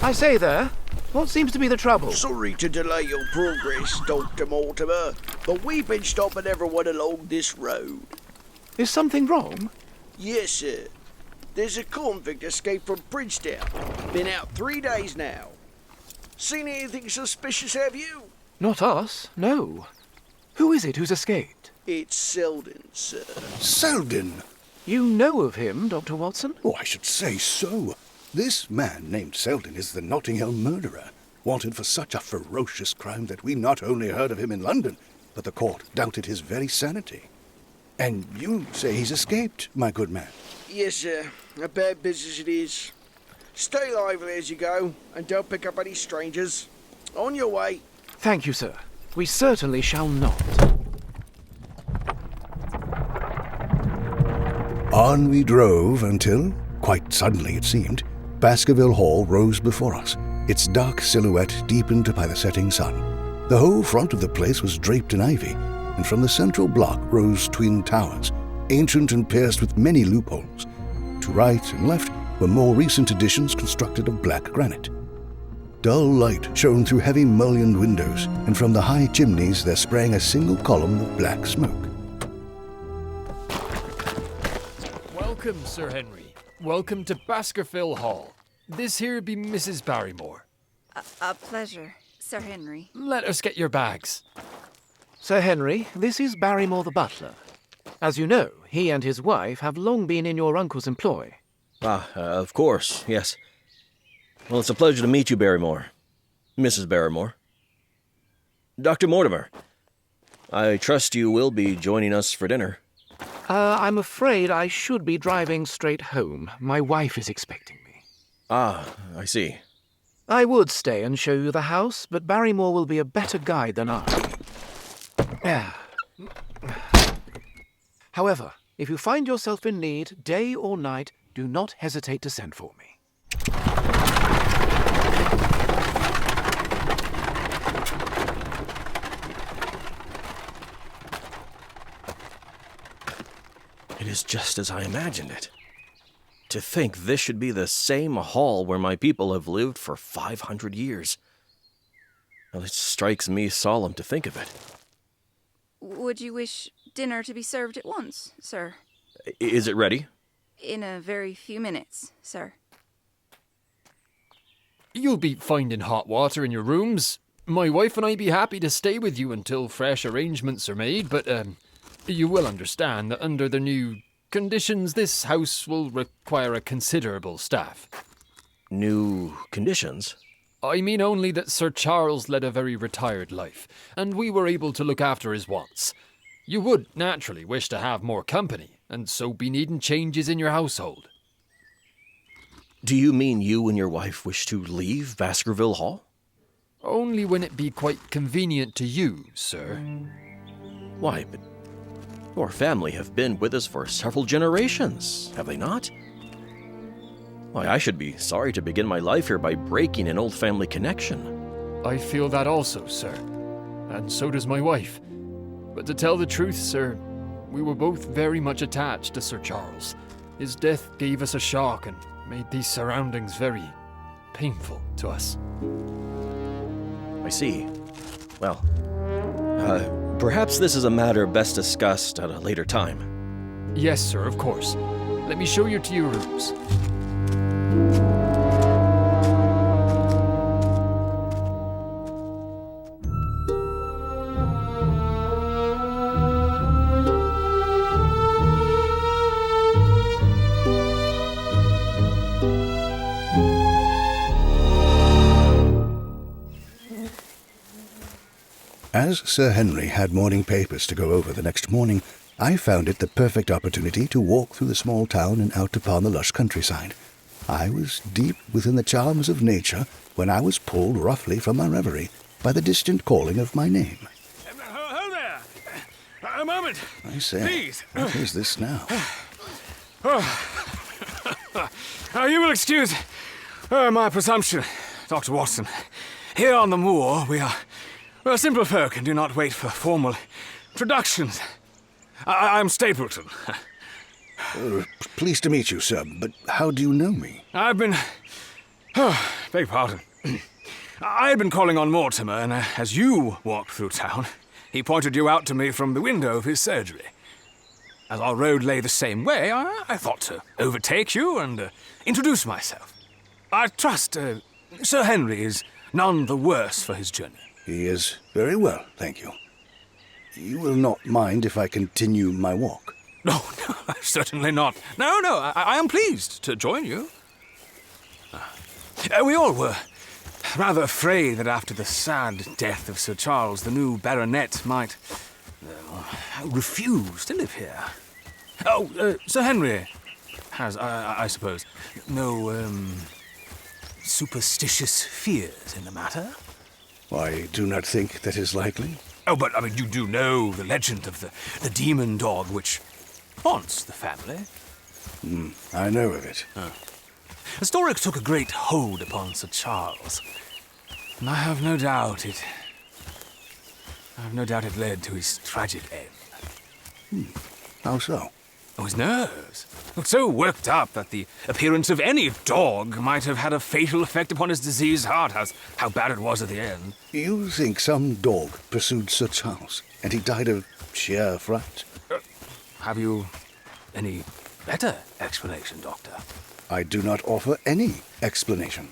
I say there, what seems to be the trouble? Sorry to delay your progress, Dr. Mortimer, but we've been stopping everyone along this road. Is something wrong? Yes, sir. There's a convict escaped from Bridgetown. Been out 3 days now. Seen anything suspicious, have you? Not us, no. Who is it who's escaped? It's Selden, sir. Selden! You know of him, Dr. Watson? Oh, I should say so. This man named Selden is the Notting Hill murderer, wanted for such a ferocious crime that we not only heard of him in London, but the court doubted his very sanity. And you say he's escaped, my good man. Yes, sir. A bad business it is. Stay lively as you go, and don't pick up any strangers. On your way. Thank you, sir. We certainly shall not. On we drove until, quite suddenly it seemed, Baskerville Hall rose before us, its dark silhouette deepened by the setting sun. The whole front of the place was draped in ivy, and from the central block rose twin towers, ancient and pierced with many loopholes. To right and left were more recent additions constructed of black granite. Dull light shone through heavy mullioned windows, and from the high chimneys there sprang a single column of black smoke. Welcome, Sir Henry. Welcome to Baskerville Hall. This here be Mrs. Barrymore. A pleasure, Sir Henry. Let us get your bags. Sir Henry, this is Barrymore the butler. As you know, he and his wife have long been in your uncle's employ. Of course, yes. Well, it's a pleasure to meet you, Barrymore. Mrs. Barrymore. Dr. Mortimer, I trust you will be joining us for dinner. I'm afraid I should be driving straight home. My wife is expecting me. Ah, I see. I would stay and show you the house, but Barrymore will be a better guide than I. However, if you find yourself in need, day or night, do not hesitate to send for me. It is just as I imagined it. To think this should be the same hall where my people have lived for 500 years. Well, it strikes me solemn to think of it. Would you wish dinner to be served at once, sir? Is it ready? In a very few minutes, sir. You'll be finding hot water in your rooms. My wife and I be happy to stay with you until fresh arrangements are made, but you will understand that under the new conditions, this house will require a considerable staff. New conditions? I mean only that Sir Charles led a very retired life, and we were able to look after his wants. You would naturally wish to have more company, and so be needing changes in your household. Do you mean you and your wife wish to leave Baskerville Hall? Only when it be quite convenient to you, sir. Why, but your family have been with us for several generations, have they not? Why, I should be sorry to begin my life here by breaking an old family connection. I feel that also, sir. And so does my wife. But to tell the truth, sir, we were both very much attached to Sir Charles. His death gave us a shock and made these surroundings very painful to us. I see. Well, perhaps this is a matter best discussed at a later time. Yes, sir, of course. Let me show you to your rooms. As Sir Henry had morning papers to go over the next morning, I found it the perfect opportunity to walk through the small town and out upon the lush countryside. I was deep within the charms of nature when I was pulled roughly from my reverie by the distant calling of my name. Hold there! A moment! I say, please. What is this now? You will excuse my presumption, Dr. Watson. Here on the moor, we are simple folk and do not wait for formal introductions. I'm Stapleton. Pleased to meet you, sir, but how do you know me? I've been... beg pardon. I had been calling on Mortimer, and as you walked through town, he pointed you out to me from the window of his surgery. As our road lay the same way, I thought to overtake you and introduce myself. I trust Sir Henry is none the worse for his journey. He is very well, thank you. You will not mind if I continue my walk? No, certainly not. No, I am pleased to join you. We all were rather afraid that after the sad death of Sir Charles, the new baronet might refuse to live here. Sir Henry has, I suppose, no superstitious fears in the matter? I do not think that is likely. Oh, but, you do know the legend of the demon dog which haunts the family? I know of it. The story took a great hold upon Sir Charles, and I have no doubt it led to his tragic end. How so? His nerves looked so worked up that the appearance of any dog might have had a fatal effect upon his diseased heart. How bad it was at the end. You think some dog pursued Sir Charles, and he died of sheer fright? Have you any better explanation, Doctor? I do not offer any explanation.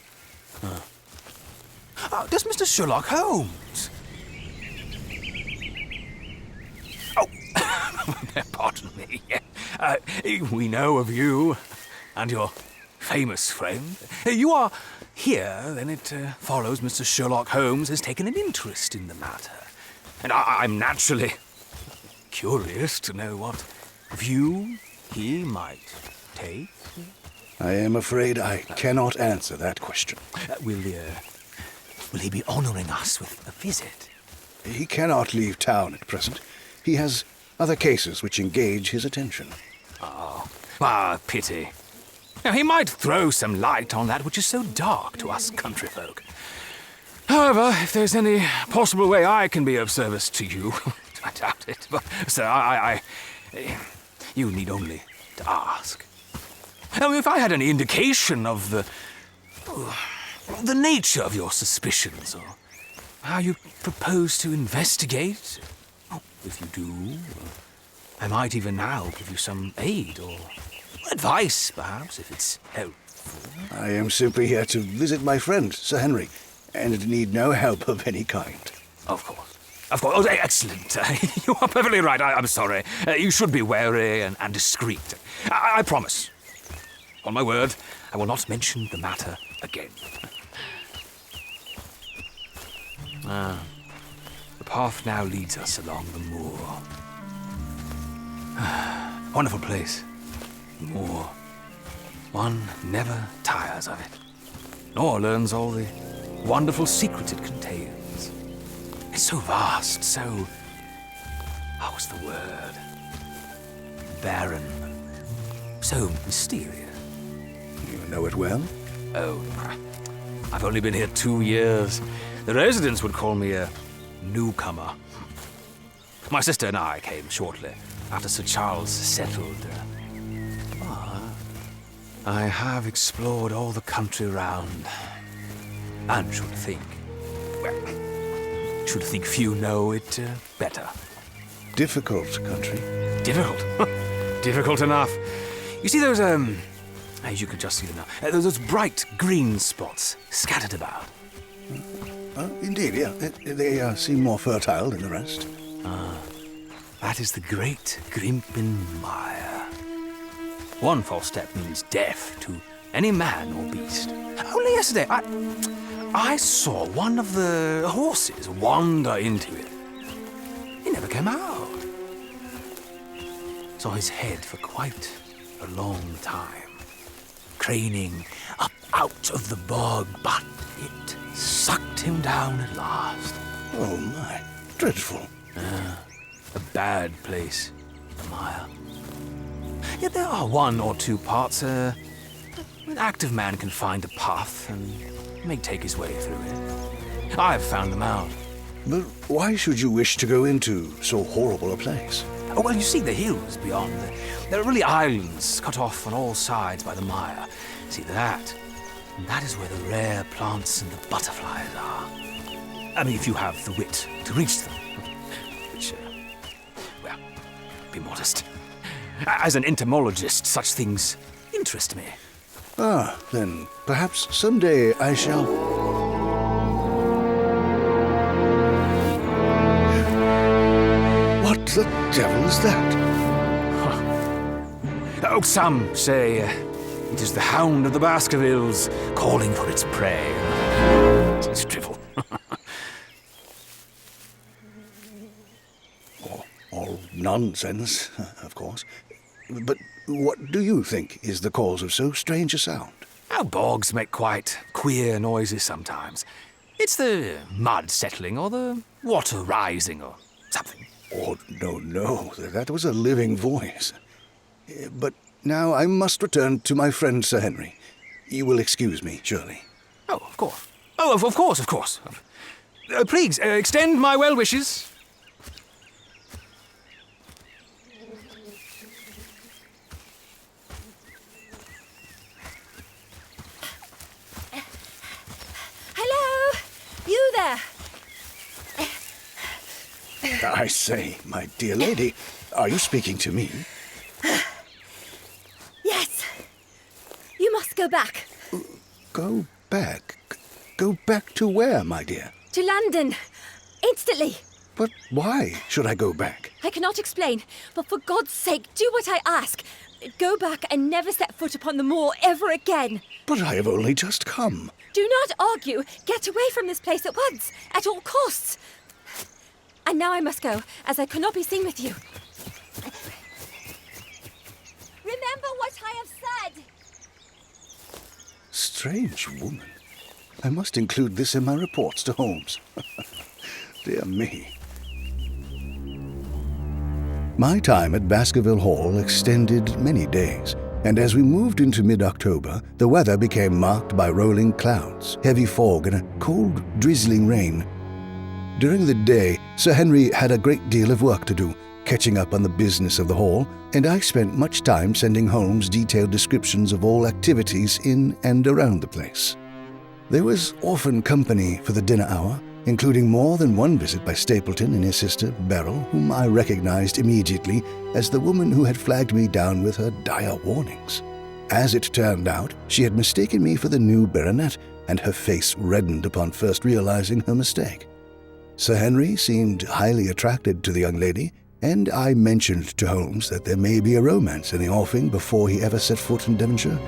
Does Mr. Sherlock Holmes? Pardon me. We know of you and your famous friend. You are here, then it follows Mr. Sherlock Holmes has taken an interest in the matter. And I'm naturally curious to know what view he might take. I am afraid I cannot answer that question. Will he be honouring us with a visit? He cannot leave town at present. He has other cases which engage his attention. Pity. Now, he might throw some light on that which is so dark to us country folk. However, if there's any possible way I can be of service to you, I doubt it, but, sir, you need only to ask. If I had any indication of the nature of your suspicions, or how you propose to investigate, if you do, I might even now give you some aid or advice, perhaps, if it's helpful. I am simply here to visit my friend, Sir Henry, and need no help of any kind. Of course. Oh, excellent. You are perfectly right. I'm sorry. You should be wary and discreet. I promise. On my word, I will not mention the matter again. The path now leads us along the moor. Wonderful place. The moor. One never tires of it, nor learns all the wonderful secrets it contains. It's so vast, so... what's the word? Barren. So mysterious. You know it well? Oh, I've only been here 2 years. The residents would call me a newcomer. My sister and I came shortly after Sir Charles settled. I have explored all the country round, and should think few know it better. Difficult country. Difficult? Difficult enough. You see those, as you can just see them now, those bright green spots scattered about? Indeed, yeah. They seem more fertile than the rest. That is the great Grimpen Mire. One false step means death to any man or beast. Only yesterday, I saw one of the horses wander into it. never came out. Saw his head for quite a long time, craning up out of the bog, but it sucked him down at last. Oh my, dreadful. A bad place, the mire. Yet there are one or two parts an active man can find a path and may take his way through it. I've found them out. But why should you wish to go into so horrible a place? Oh, well, you see the hills beyond. There are really islands cut off on all sides by the mire. See that? And that is where the rare plants and the butterflies are. I mean, if you have the wit to reach them. Which, well, be modest. As an entomologist, such things interest me. Ah, then perhaps someday I shall... What the devil is that? Oh, some say it is the Hound of the Baskervilles calling for its prey. It's drivel. All nonsense, of course. But what do you think is the cause of so strange a sound? Our bogs make quite queer noises sometimes. It's the mud settling or the water rising or something. Oh, no, that was a living voice. But now I must return to my friend Sir Henry. You will excuse me, surely. Oh, of course. Oh, of course. Please, extend my well wishes. Hello? You there? I say, my dear lady, are you speaking to me? Yes. You must go back. Go back? Go back to where, my dear? To London. Instantly. But why should I go back? I cannot explain, but for God's sake, do what I ask. Go back and never set foot upon the moor ever again. But I have only just come. Do not argue. Get away from this place at once, at all costs. And now I must go, as I cannot be seen with you. Remember what I have said. Strange woman. I must include this in my reports to Holmes. Dear me. My time at Baskerville Hall extended many days, and as we moved into mid-October, the weather became marked by rolling clouds, heavy fog, and a cold, drizzling rain. During the day, Sir Henry had a great deal of work to do, catching up on the business of the hall, and I spent much time sending Holmes detailed descriptions of all activities in and around the place. There was often company for the dinner hour, including more than one visit by Stapleton and his sister, Beryl, whom I recognized immediately as the woman who had flagged me down with her dire warnings. As it turned out, she had mistaken me for the new baronet, and her face reddened upon first realizing her mistake. Sir Henry seemed highly attracted to the young lady, and I mentioned to Holmes that there may be a romance in the offing before he ever set foot in Devonshire.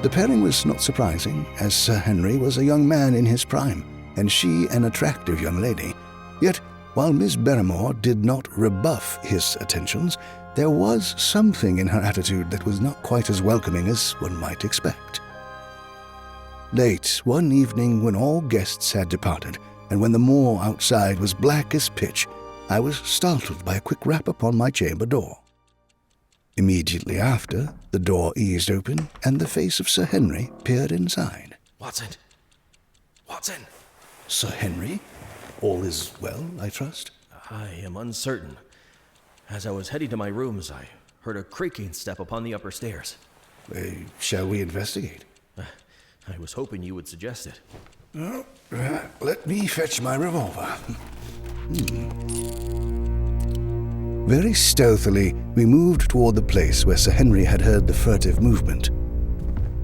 The pairing was not surprising, as Sir Henry was a young man in his prime, and she an attractive young lady. Yet, while Miss Barrymore did not rebuff his attentions, there was something in her attitude that was not quite as welcoming as one might expect. Late one evening, when all guests had departed, and when the moor outside was black as pitch, I was startled by a quick rap upon my chamber door. Immediately after, the door eased open, and the face of Sir Henry peered inside. Watson! Watson! Sir Henry? All is well, I trust? I am uncertain. As I was heading to my rooms, I heard a creaking step upon the upper stairs. Shall we investigate? I was hoping you would suggest it. Oh, let me fetch my revolver. Very stealthily, we moved toward the place where Sir Henry had heard the furtive movement.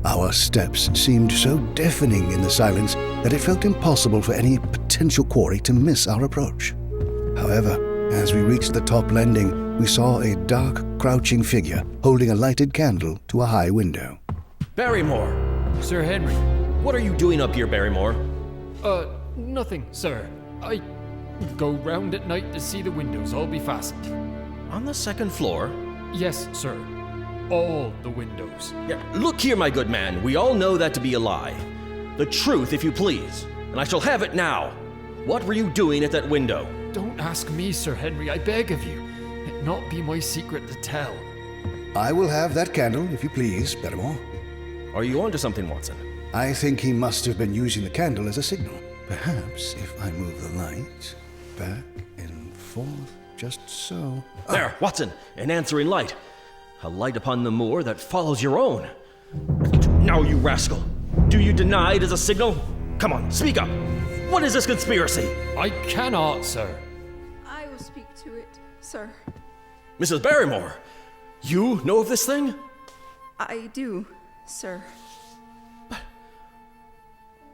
Our steps seemed so deafening in the silence that it felt impossible for any potential quarry to miss our approach. However, as we reached the top landing, we saw a dark, crouching figure holding a lighted candle to a high window. Barrymore! Sir Henry. What are you doing up here, Barrymore? Nothing, sir. Go round at night to see the windows all be fastened. On the second floor? Yes, sir. All the windows. Yeah, look here, my good man. We all know that to be a lie. The truth, if you please. And I shall have it now. What were you doing at that window? Don't ask me, Sir Henry, I beg of you. It not be my secret to tell. I will have that candle, if you please, Barrymore. Are you onto something, Watson? I think he must have been using the candle as a signal. Perhaps if I move the light back and forth, just so. There, Watson, an answering light. A light upon the moor that follows your own. Now, you rascal, do you deny it as a signal? Come on, speak up. What is this conspiracy? I cannot, sir. I will speak to it, sir. Mrs. Barrymore, you know of this thing? I do, sir.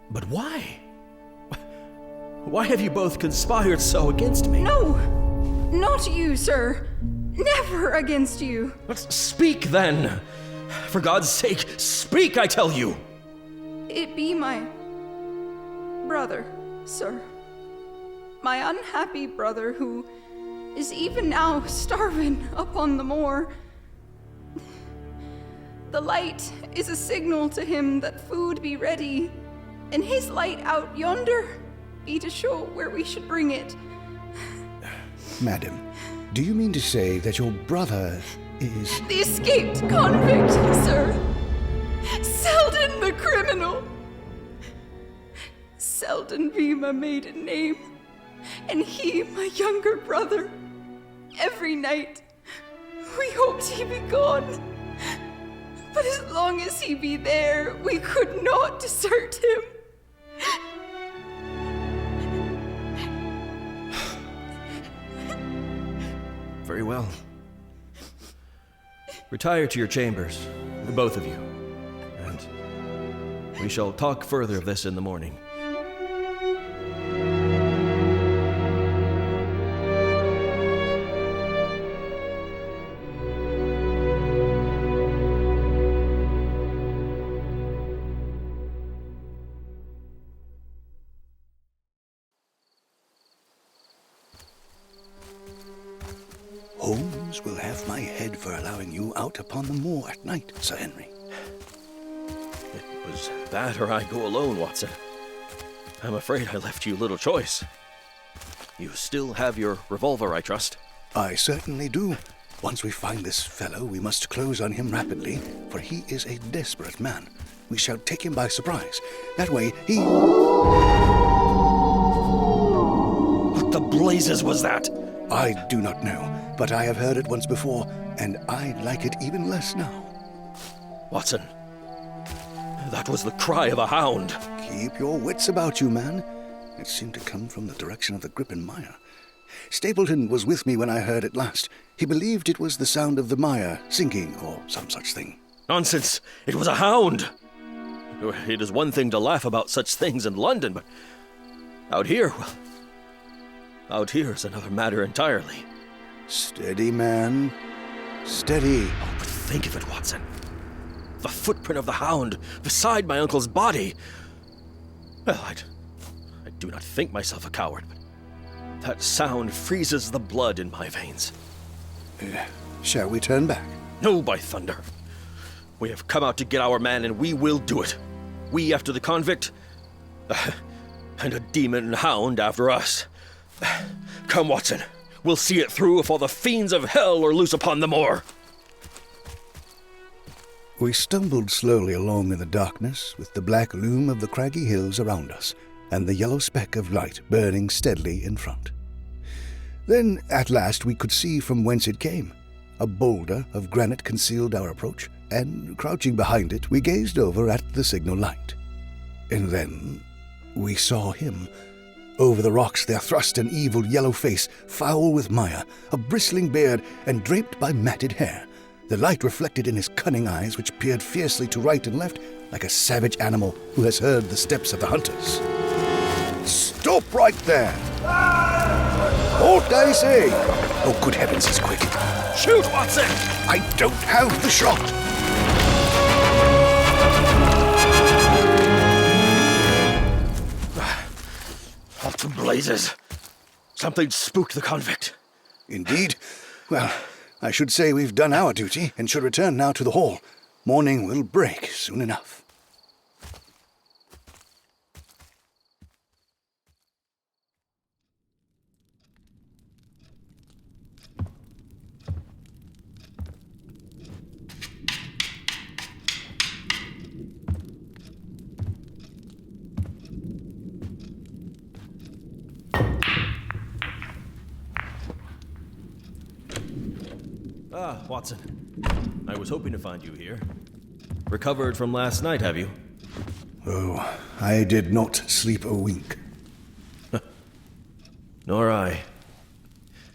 But why? Why have you both conspired so against me? No! Not you, sir. Never against you. Let's speak then. For God's sake, speak, I tell you. It be my brother, sir. My unhappy brother who is even now starving upon the moor. The light is a signal to him that food be ready, and his light out yonder be to show where we should bring it. Madam, do you mean to say that your brother is... The escaped convict, sir. Selden the criminal. Selden be my maiden name, and he my younger brother. Every night we hoped he be gone, but as long as he be there, we could not desert him. Very well. Retire to your chambers, both of you, and we shall talk further of this in the morning. Holmes will have my head for allowing you out upon the moor at night, Sir Henry. It was that or I go alone, Watson. I'm afraid I left you little choice. You still have your revolver, I trust? I certainly do. Once we find this fellow, we must close on him rapidly, for he is a desperate man. We shall take him by surprise. That way, he... What the blazes was that? I do not know, but I have heard it once before, and I like it even less now. Watson, that was the cry of a hound. Keep your wits about you, man. It seemed to come from the direction of the Gripen mire. Stapleton was with me when I heard it last. He believed it was the sound of the mire sinking, or some such thing. Nonsense! It was a hound! It is one thing to laugh about such things in London, but out here, well... Out here is another matter entirely. Steady, man. Steady. Oh, but think of it, Watson. The footprint of the hound beside my uncle's body. Well, I do not think myself a coward, but that sound freezes the blood in my veins. Shall we turn back? No, by thunder. We have come out to get our man, and we will do it. We after the convict, and a demon hound after us. Come, Watson. We'll see it through if all the fiends of hell are loose upon the moor. We stumbled slowly along in the darkness, with the black loom of the craggy hills around us, and the yellow speck of light burning steadily in front. Then, at last, we could see from whence it came. A boulder of granite concealed our approach, and, crouching behind it, we gazed over at the signal light. And then we saw him. Over the rocks there thrust an evil yellow face, foul with mire, a bristling beard, and draped by matted hair. The light reflected in his cunning eyes, which peered fiercely to right and left, like a savage animal who has heard the steps of the hunters. Stop right there! What I say? Oh, good heavens, he's quick. Shoot, Watson! I don't have the shot! What to blazes? Something spooked the convict. Indeed. Well, I should say we've done our duty and should return now to the hall. Morning will break soon enough. Ah, Watson. I was hoping to find you here. Recovered from last night, have you? Oh, I did not sleep a wink. Nor I.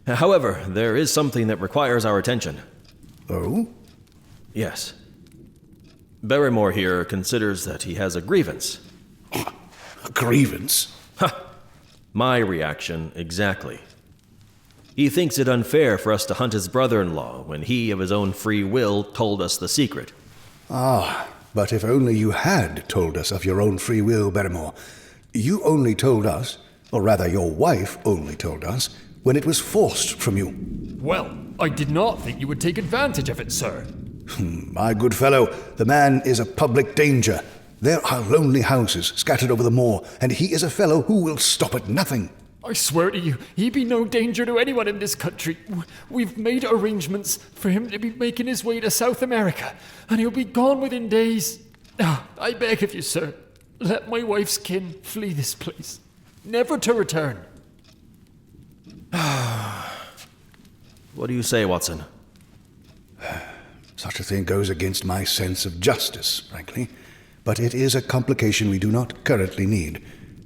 However, there is something that requires our attention. Oh? Yes. Barrymore here considers that he has a grievance. A grievance? Ha! My reaction, exactly. He thinks it unfair for us to hunt his brother-in-law when he, of his own free will, told us the secret. Ah, but if only you had told us of your own free will, Barrymore. You only told us, or rather your wife only told us, when it was forced from you. Well, I did not think you would take advantage of it, sir. My good fellow, the man is a public danger. There are lonely houses scattered over the moor, and he is a fellow who will stop at nothing. I swear to you, he be no danger to anyone in this country. We've made arrangements for him to be making his way to South America, and he'll be gone within days. I beg of you, sir, let my wife's kin flee this place, never to return. What do you say, Watson? Such a thing goes against my sense of justice, frankly. But it is a complication we do not currently need.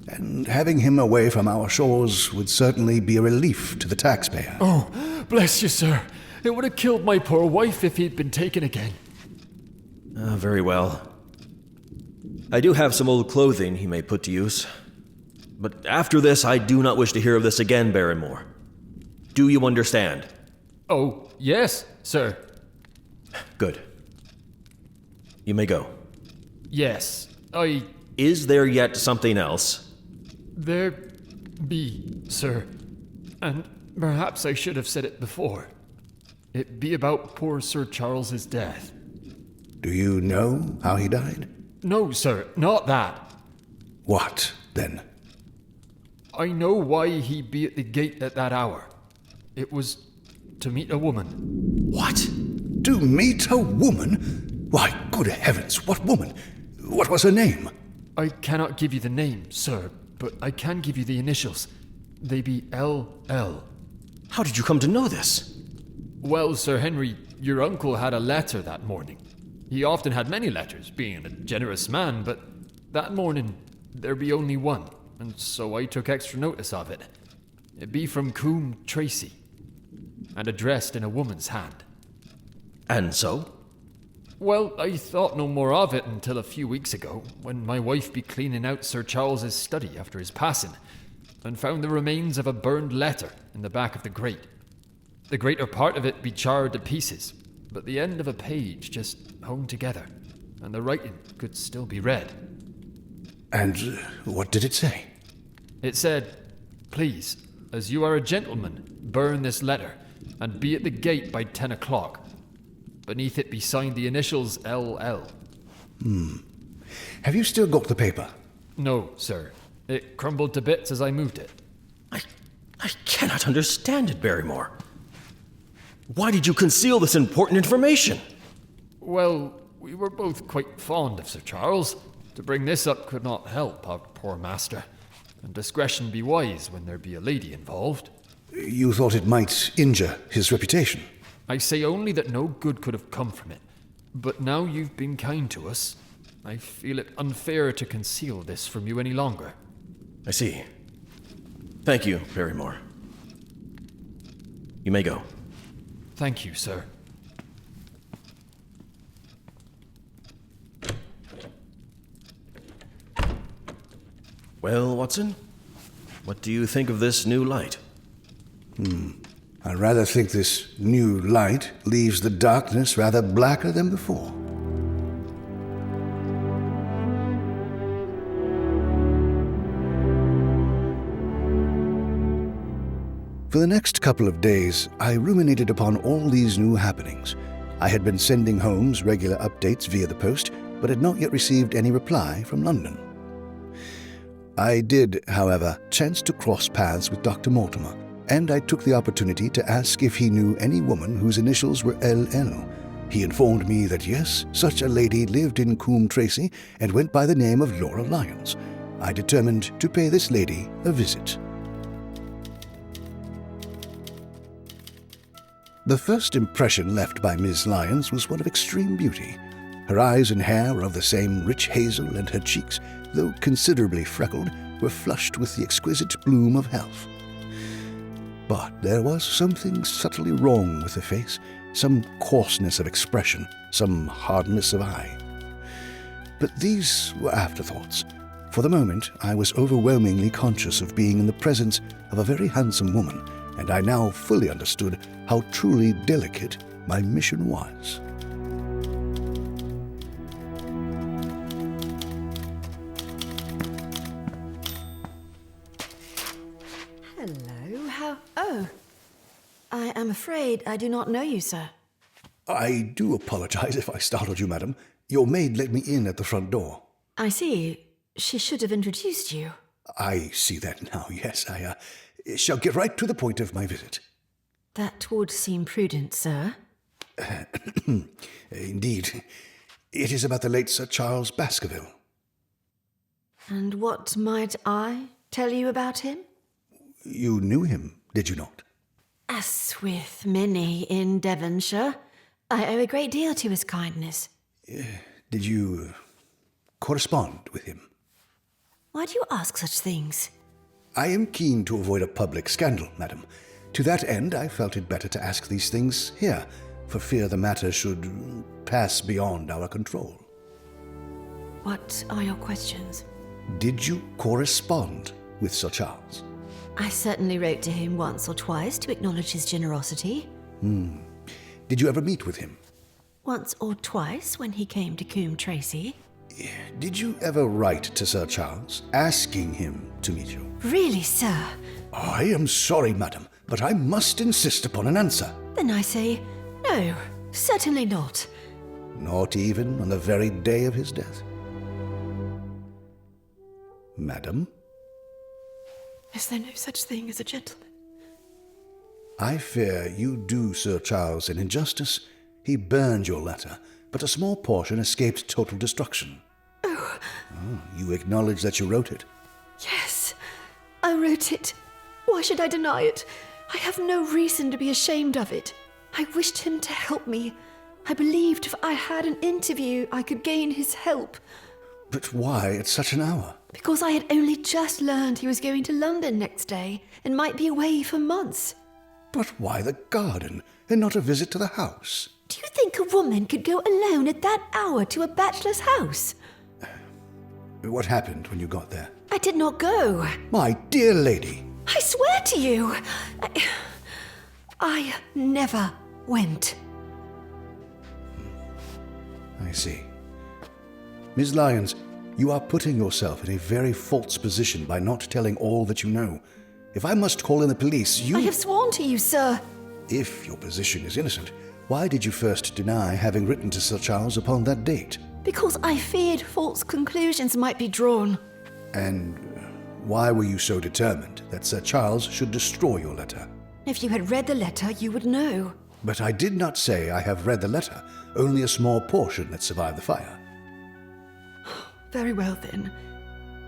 And having him away from our shores would certainly be a relief to the taxpayer. Oh, bless you, sir. It would have killed my poor wife if he'd been taken again. Very well. I do have some old clothing he may put to use. But after this, I do not wish to hear of this again, Barrymore. Do you understand? Oh, yes, sir. Good. You may go. Yes, Is there yet something else? There be, sir. And perhaps I should have said it before. It be about poor Sir Charles's death. Do you know how he died? No, sir, not that. What, then? I know why he be at the gate at that hour. It was to meet a woman. What? To meet a woman? Why, good heavens, what woman? What was her name? I cannot give you the name, sir, but I can give you the initials. They be LL. How did you come to know this? Well, Sir Henry, your uncle had a letter that morning. He often had many letters, being a generous man, but that morning there be only one, and so I took extra notice of it. It be from Coombe Tracy, and addressed in a woman's hand. And so? Well, I thought no more of it until a few weeks ago, when my wife be cleaning out Sir Charles's study after his passing, and found the remains of a burned letter in the back of the grate. The greater part of it be charred to pieces, but the end of a page just hung together, and the writing could still be read. And what did it say? It said, "Please, as you are a gentleman, burn this letter, and be at the gate by 10 o'clock. Beneath it be signed the initials LL. Have you still got the paper? No, sir. It crumbled to bits as I moved it. I cannot understand it, Barrymore. Why did you conceal this important information? Well, we were both quite fond of Sir Charles. To bring this up could not help our poor master, and discretion be wise when there be a lady involved. You thought it might injure his reputation? I say only that no good could have come from it. But now you've been kind to us, I feel it unfair to conceal this from you any longer. I see. Thank you, Barrymore. You may go. Thank you, sir. Well, Watson, what do you think of this new light? I rather think this new light leaves the darkness rather blacker than before. For the next couple of days, I ruminated upon all these new happenings. I had been sending Holmes regular updates via the post, but had not yet received any reply from London. I did, however, chance to cross paths with Dr. Mortimer, and I took the opportunity to ask if he knew any woman whose initials were LL. He informed me that yes, such a lady lived in Coombe Tracy and went by the name of Laura Lyons. I determined to pay this lady a visit. The first impression left by Miss Lyons was one of extreme beauty. Her eyes and hair were of the same rich hazel, and her cheeks, though considerably freckled, were flushed with the exquisite bloom of health. But there was something subtly wrong with the face, some coarseness of expression, some hardness of eye. But these were afterthoughts. For the moment, I was overwhelmingly conscious of being in the presence of a very handsome woman, and I now fully understood how truly delicate my mission was. Hello, Oh, I am afraid I do not know you, sir. I do apologize if I startled you, madam. Your maid let me in at the front door. I see. She should have introduced you. I see that now, yes. I shall get right to the point of my visit. That would seem prudent, sir. Indeed. It is about the late Sir Charles Baskerville. And what might I tell you about him? You knew him, did you not? As with many in Devonshire, I owe a great deal to his kindness. Did you correspond with him? Why do you ask such things? I am keen to avoid a public scandal, madam. To that end, I felt it better to ask these things here, for fear the matter should pass beyond our control. What are your questions? Did you correspond with Sir Charles? I certainly wrote to him once or twice to acknowledge his generosity. Did you ever meet with him? Once or twice when he came to Coombe Tracy. Did you ever write to Sir Charles, asking him to meet you? Really, sir? I am sorry, madam, but I must insist upon an answer. Then I say, no, certainly not. Not even on the very day of his death? Madam? Is there no such thing as a gentleman? I fear you do Sir Charles an injustice. He burned your letter, but a small portion escaped total destruction. Oh, you acknowledge that you wrote it? yes, I wrote it. Why should I deny it? I have no reason to be ashamed of it. I wished him to help me. I believed if I had an interview, I could gain his help. But why at such an hour? Because I had only just learned he was going to London next day and might be away for months. But why the garden and not a visit to the house? Do you think a woman could go alone at that hour to a bachelor's house? What happened when you got there? I did not go. My dear lady. I swear to you, I never went. I see. Miss Lyons, you are putting yourself in a very false position by not telling all that you know. If I must call in the police, I have sworn to you, sir. If your position is innocent, why did you first deny having written to Sir Charles upon that date? Because I feared false conclusions might be drawn. And why were you so determined that Sir Charles should destroy your letter? If you had read the letter, you would know. But I did not say I have read the letter, only a small portion that survived the fire. Very well, then.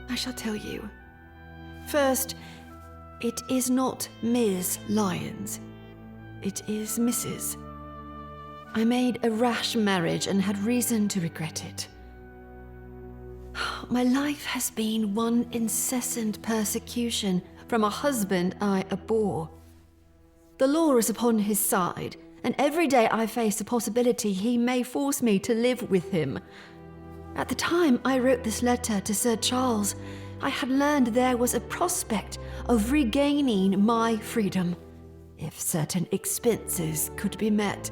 I shall tell you. First, it is not Ms. Lyons. It is Mrs. I made a rash marriage and had reason to regret it. My life has been one incessant persecution from a husband I abhor. The law is upon his side, and every day I face the possibility he may force me to live with him. At the time I wrote this letter to Sir Charles, I had learned there was a prospect of regaining my freedom, if certain expenses could be met.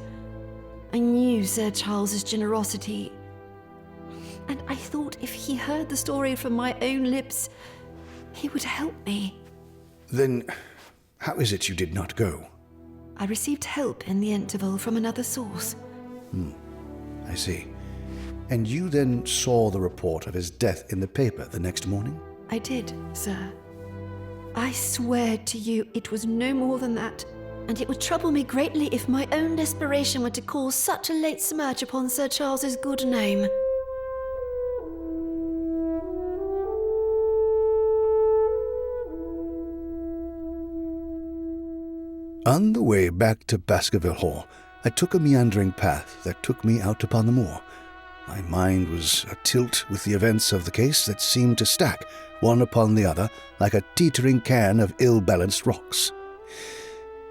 I knew Sir Charles's generosity, and I thought if he heard the story from my own lips, he would help me. Then how is it you did not go? I received help in the interval from another source. I see. And you then saw the report of his death in the paper the next morning? I did, sir. I swear to you it was no more than that, and it would trouble me greatly if my own desperation were to cause such a late smirch upon Sir Charles's good name. On the way back to Baskerville Hall, I took a meandering path that took me out upon the moor. My mind was atilt with the events of the case that seemed to stack, one upon the other, like a teetering cairn of ill-balanced rocks.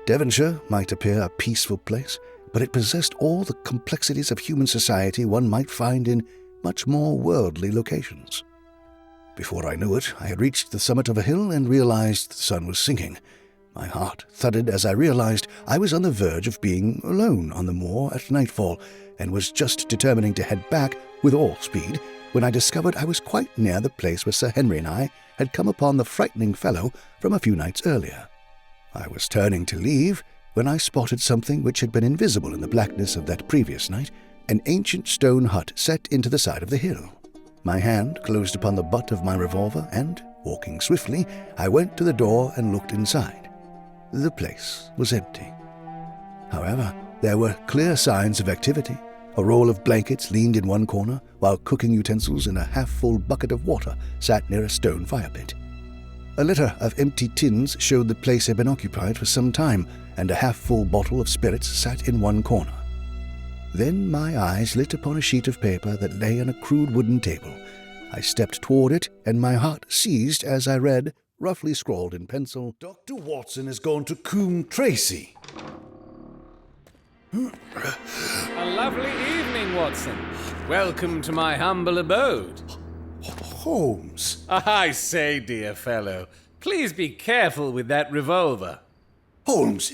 Devonshire might appear a peaceful place, but it possessed all the complexities of human society one might find in much more worldly locations. Before I knew it, I had reached the summit of a hill and realized the sun was sinking. My heart thudded as I realized I was on the verge of being alone on the moor at nightfall, and was just determining to head back with all speed when I discovered I was quite near the place where Sir Henry and I had come upon the frightening fellow from a few nights earlier. I was turning to leave when I spotted something which had been invisible in the blackness of that previous night, an ancient stone hut set into the side of the hill. My hand closed upon the butt of my revolver and, walking swiftly, I went to the door and looked inside. The place was empty. However, there were clear signs of activity. A roll of blankets leaned in one corner, while cooking utensils and a half-full bucket of water sat near a stone fire pit. A litter of empty tins showed the place had been occupied for some time, and a half-full bottle of spirits sat in one corner. Then my eyes lit upon a sheet of paper that lay on a crude wooden table. I stepped toward it, and my heart seized as I read, roughly scrawled in pencil, "Dr. Watson has gone to Coombe Tracy." A lovely evening, Watson. Welcome to my humble abode. Holmes. I say, dear fellow, please be careful with that revolver. Holmes,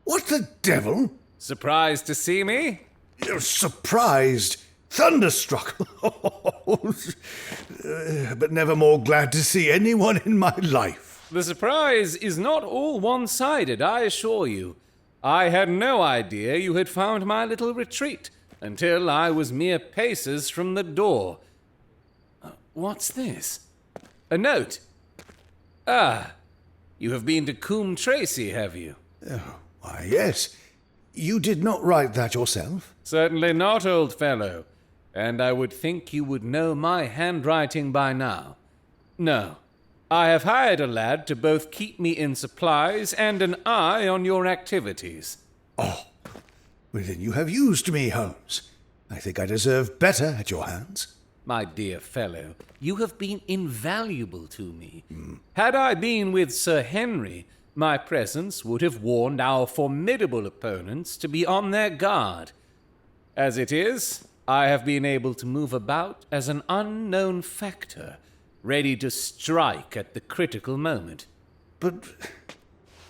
what the devil? Surprised to see me? You're surprised, thunderstruck, but never more glad to see anyone in my life. The surprise is not all one-sided, I assure you. I had no idea you had found my little retreat until I was mere paces from the door. What's this? A note. Ah, you have been to Coombe Tracy, have you? Oh, why, yes. You did not write that yourself? Certainly not, old fellow. And I would think you would know my handwriting by now. No, I have hired a lad to both keep me in supplies and an eye on your activities. Oh, well then you have used me, Holmes. I think I deserve better at your hands. My dear fellow, you have been invaluable to me. Had I been with Sir Henry, my presence would have warned our formidable opponents to be on their guard. As it is, I have been able to move about as an unknown factor, ready to strike at the critical moment. But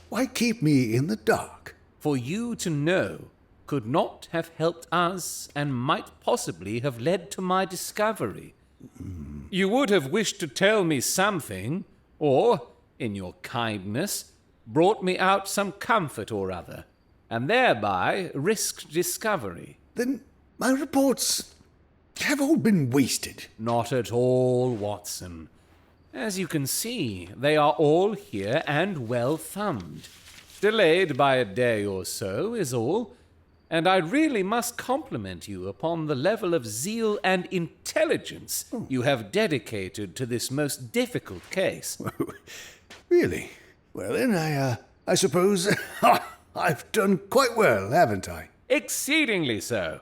why keep me in the dark? For you to know could not have helped us and might possibly have led to my discovery. You would have wished to tell me something, or, in your kindness, brought me out some comfort or other, and thereby risked discovery. Then my reports have all been wasted. Not at all, Watson. As you can see, they are all here and well thumbed. Delayed by a day or so is all, and I really must compliment you upon the level of zeal and intelligence you have dedicated to this most difficult case. Really? Well then, I suppose I've done quite well, haven't I? Exceedingly so.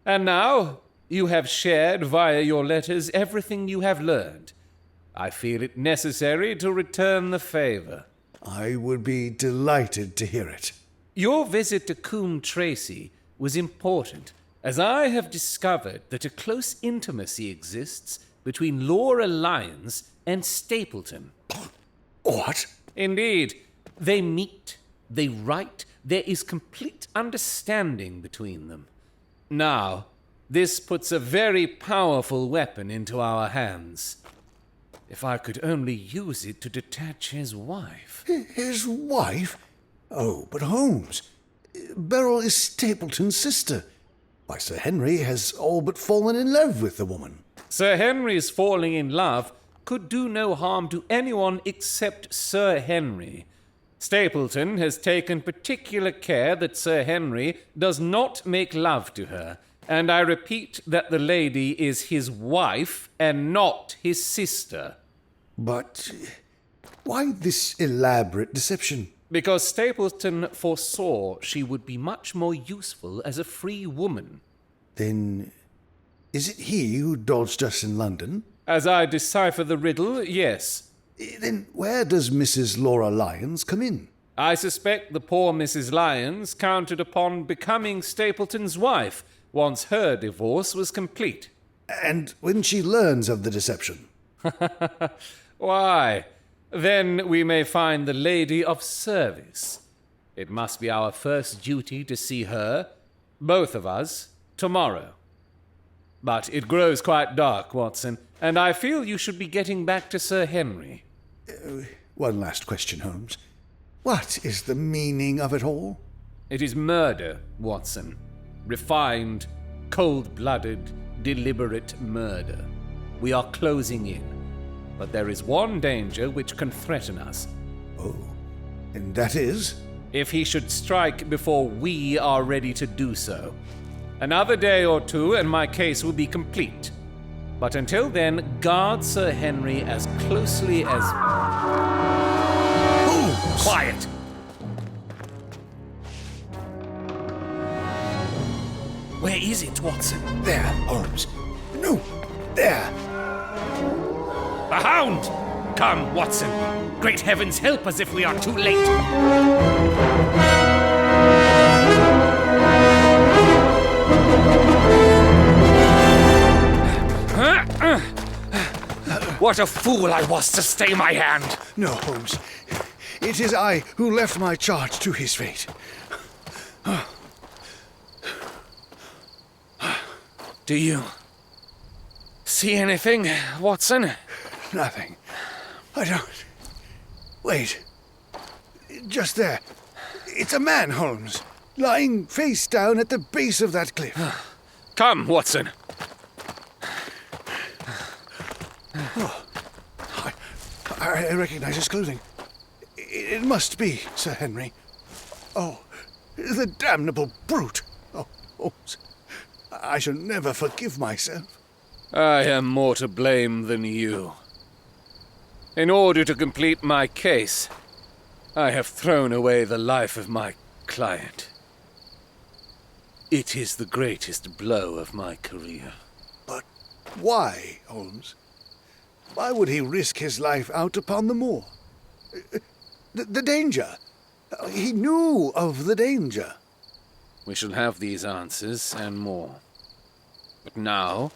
And now, you have shared via your letters everything you have learned. I feel it necessary to return the favor. I would be delighted to hear it. Your visit to Coombe Tracy was important, as I have discovered that a close intimacy exists between Laura Lyons and Stapleton. What? Indeed. They meet, they write, there is complete understanding between them. Now, this puts a very powerful weapon into our hands. If I could only use it to detach his wife. His wife? Oh, but Holmes, Beryl is Stapleton's sister. Why, Sir Henry has all but fallen in love with the woman. Sir Henry's falling in love could do no harm to anyone except Sir Henry. Stapleton has taken particular care that Sir Henry does not make love to her, and I repeat that the lady is his wife and not his sister. But why this elaborate deception? Because Stapleton foresaw she would be much more useful as a free woman. Then is it he who dodged us in London? As I decipher the riddle, yes. Then where does Mrs. Laura Lyons come in? I suspect the poor Mrs. Lyons counted upon becoming Stapleton's wife once her divorce was complete. And when she learns of the deception? Why, then we may find the lady of service. It must be our first duty to see her, both of us, tomorrow. But it grows quite dark, Watson, and I feel you should be getting back to Sir Henry. One last question, Holmes. What is the meaning of it all? It is murder, Watson. Refined, cold-blooded, deliberate murder. We are closing in. But there is one danger which can threaten us. Oh, and that is? If he should strike before we are ready to do so. Another day or two and my case will be complete. But until then, guard Sir Henry as closely as... Holmes! Quiet! Where is it, Watson? There, Holmes. No, there! The Hound! Come, Watson. Great heavens, help us if we are too late. What a fool I was to stay my hand! No, Holmes. It is I who left my charge to his fate. Do you see anything, Watson? Nothing. I don't. Wait. Just there. It's a man, Holmes. Lying face down at the base of that cliff. Come, Watson. Oh, I recognize his clothing. It must be Sir Henry. Oh, the damnable brute. Oh, Holmes. I shall never forgive myself. I am more to blame than you. In order to complete my case, I have thrown away the life of my client. It is the greatest blow of my career. But why, Holmes? Why would he risk his life out upon the moor? The danger. He knew of the danger. We shall have these answers and more. But now,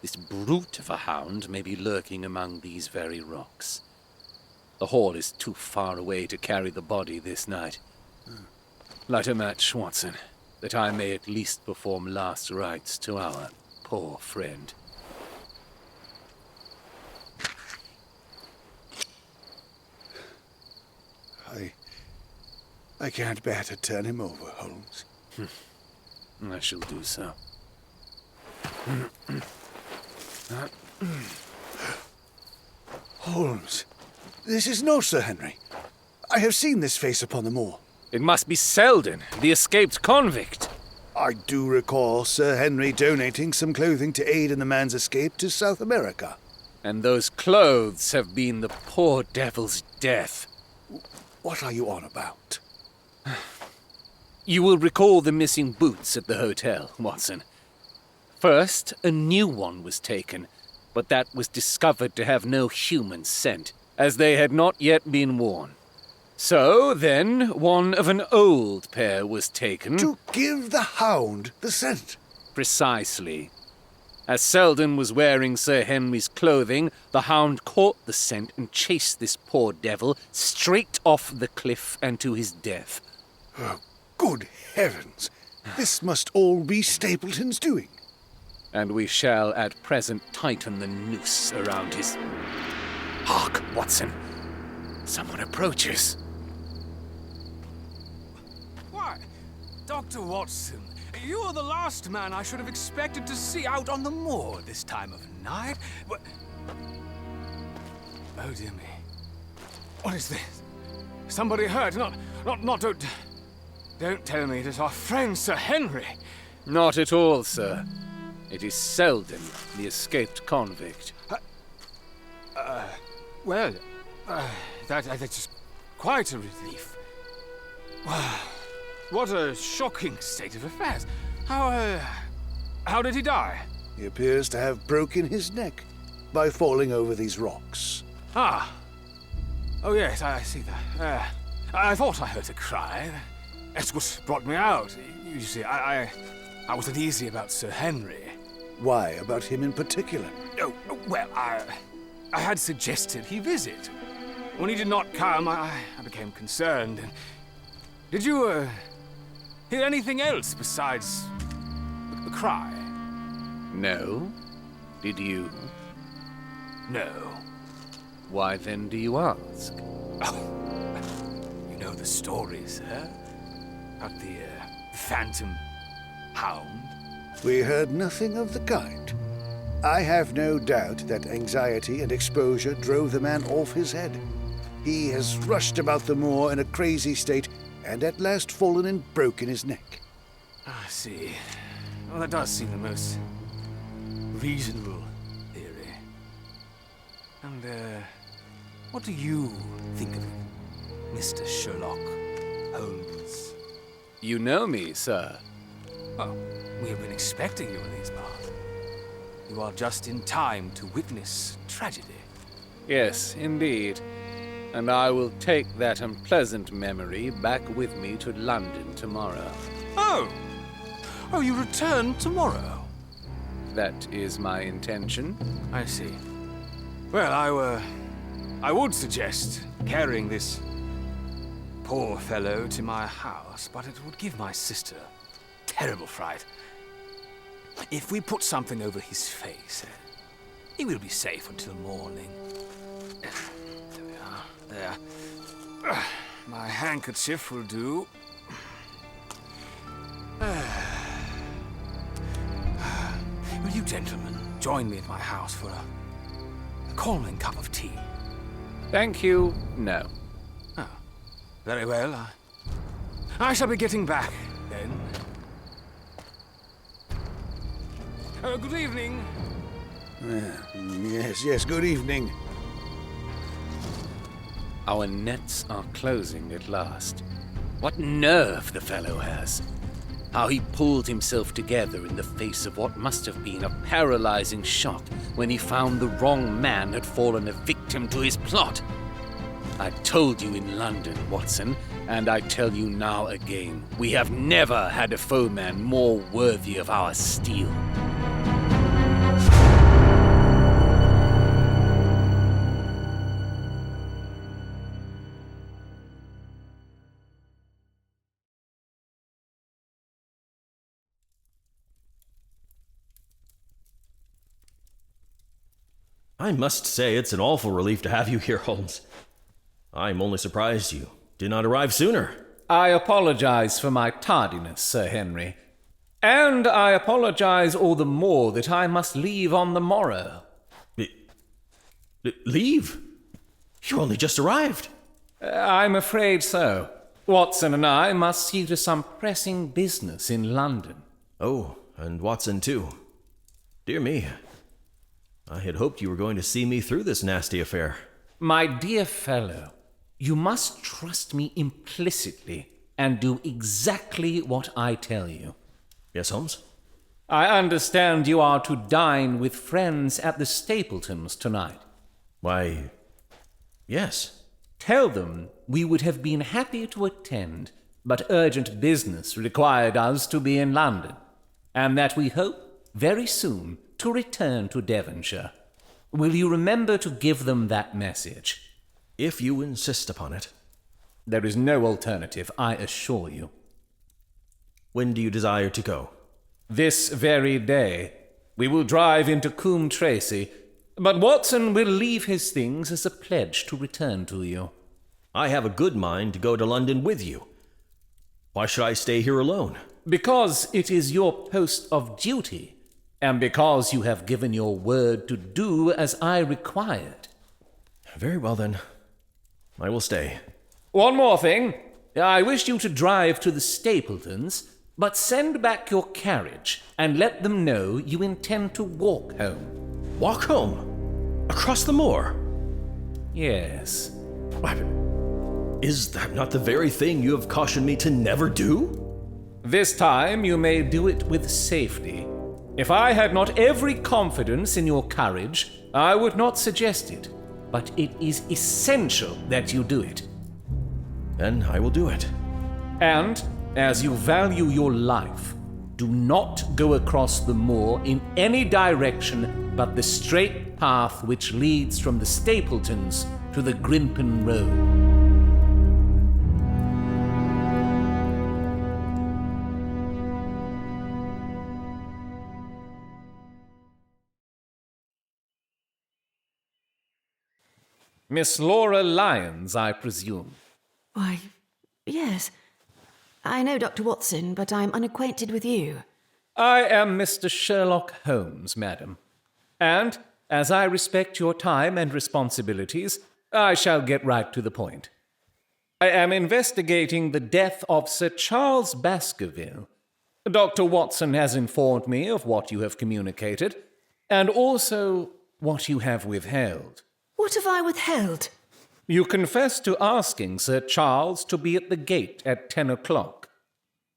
this brute of a hound may be lurking among these very rocks. The hall is too far away to carry the body this night. Light a match, Watson, that I may at least perform last rites to our poor friend. I can't bear to turn him over, Holmes. I shall do so. Holmes, this is no Sir Henry. I have seen this face upon the moor. It must be Selden, the escaped convict. I do recall Sir Henry donating some clothing to aid in the man's escape to South America. And those clothes have been the poor devil's death. What are you on about? You will recall the missing boots at the hotel, Watson. First, a new one was taken, but that was discovered to have no human scent, as they had not yet been worn. So, then, one of an old pair was taken. To give the Hound the scent? Precisely. As Selden was wearing Sir Henry's clothing, the Hound caught the scent and chased this poor devil straight off the cliff and to his death. Oh, good heavens! This must all be Stapleton's doing. And we shall at present tighten the noose around his... Watson. Someone approaches. Why, Dr. Watson, you are the last man I should have expected to see out on the moor this time of night. Oh, dear me. What is this? Somebody hurt? Don't tell me it is our friend, Sir Henry. Not at all, sir. It is Selden, the escaped convict. That's quite a relief. What a shocking state of affairs. How did he die? He appears to have broken his neck by falling over these rocks. Ah. Oh, yes, I see that. I thought I heard a cry. That's what brought me out. You see, I wasn't easy about Sir Henry. Why, about him in particular? Oh, well, I had suggested he visit. When he did not come, I became concerned. Did you, hear anything else besides the cry? No. Did you? No. Why then do you ask? Oh, you know the story, sir? About the phantom Hound? We heard nothing of the kind. I have no doubt that anxiety and exposure drove the man off his head. He has rushed about the moor in a crazy state and at last fallen and broken his neck. I see. Well, that does seem the most reasonable theory. And, what do you think of it, Mr. Sherlock Holmes? You know me, sir. Oh, we have been expecting you in these parts. You are just in time to witness tragedy. Yes, indeed. And I will take that unpleasant memory back with me to London tomorrow. Oh! Oh, you return tomorrow? That is my intention. I see. Well, I would suggest carrying this poor fellow to my house, but it would give my sister terrible fright. If we put something over his face, he will be safe until morning. There we are. There. My handkerchief will do. Will you gentlemen join me at my house for a calming cup of tea? Thank you, no. Oh, very well. I shall be getting back, then. Good evening. Yes, good evening. Our nets are closing at last. What nerve the fellow has. How he pulled himself together in the face of what must have been a paralyzing shock when he found the wrong man had fallen a victim to his plot. I told you in London, Watson, and I tell you now again, we have never had a foeman more worthy of our steel. I must say it's an awful relief to have you here, Holmes. I'm only surprised you did not arrive sooner. I apologize for my tardiness, Sir Henry. And I apologize all the more that I must leave on the morrow. Leave? You only just arrived. I'm afraid so. Watson and I must see to some pressing business in London. Oh, and Watson too. Dear me. I had hoped you were going to see me through this nasty affair. My dear fellow, you must trust me implicitly and do exactly what I tell you. Yes, Holmes? I understand you are to dine with friends at the Stapletons tonight. Why, yes. Tell them we would have been happy to attend, but urgent business required us to be in London, and that we hope very soon to return to Devonshire. Will you remember to give them that message? If you insist upon it. There is no alternative, I assure you. When do you desire to go? This very day. We will drive into Coombe Tracy, But Watson will leave his things as a pledge to return to you. I have a good mind to go to London with you. Why should I stay here alone? Because it is your post of duty, and because you have given your word to do as I required. Very well, then. I will stay. One more thing. I wish you to drive to the Stapletons, but send back your carriage and let them know you intend to walk home. Walk home? Across the moor? Yes. Is that not the very thing you have cautioned me to never do? This time you may do it with safety. If I had not every confidence in your courage, I would not suggest it. But it is essential that you do it. Then I will do it. And, as you value your life, do not go across the moor in any direction but the straight path which leads from the Stapletons to the Grimpen Road. Miss Laura Lyons, I presume. Why, yes. I know Dr. Watson, but I'm unacquainted with you. I am Mr. Sherlock Holmes, madam. And, as I respect your time and responsibilities, I shall get right to the point. I am investigating the death of Sir Charles Baskerville. Dr. Watson has informed me of what you have communicated, and also what you have withheld. What have I withheld? You confess to asking Sir Charles to be at the gate at 10 o'clock.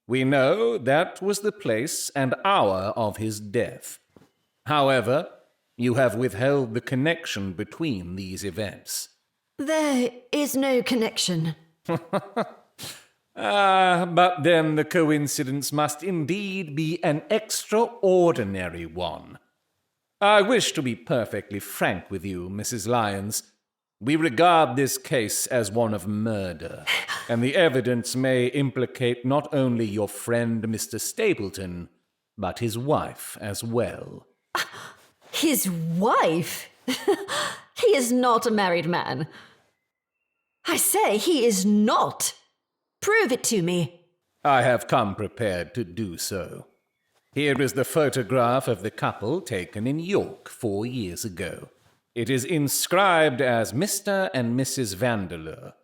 We know that was the place and hour of his death. However, you have withheld the connection between these events. There is no connection. But then the coincidence must indeed be an extraordinary one. I wish to be perfectly frank with you, Mrs. Lyons. We regard this case as one of murder, and the evidence may implicate not only your friend Mr. Stapleton, but his wife as well. His wife? He is not a married man. I say he is not. Prove it to me. I have come prepared to do so. Here is the photograph of the couple taken in York 4 years ago. It is inscribed as Mr. and Mrs. Vandeleur,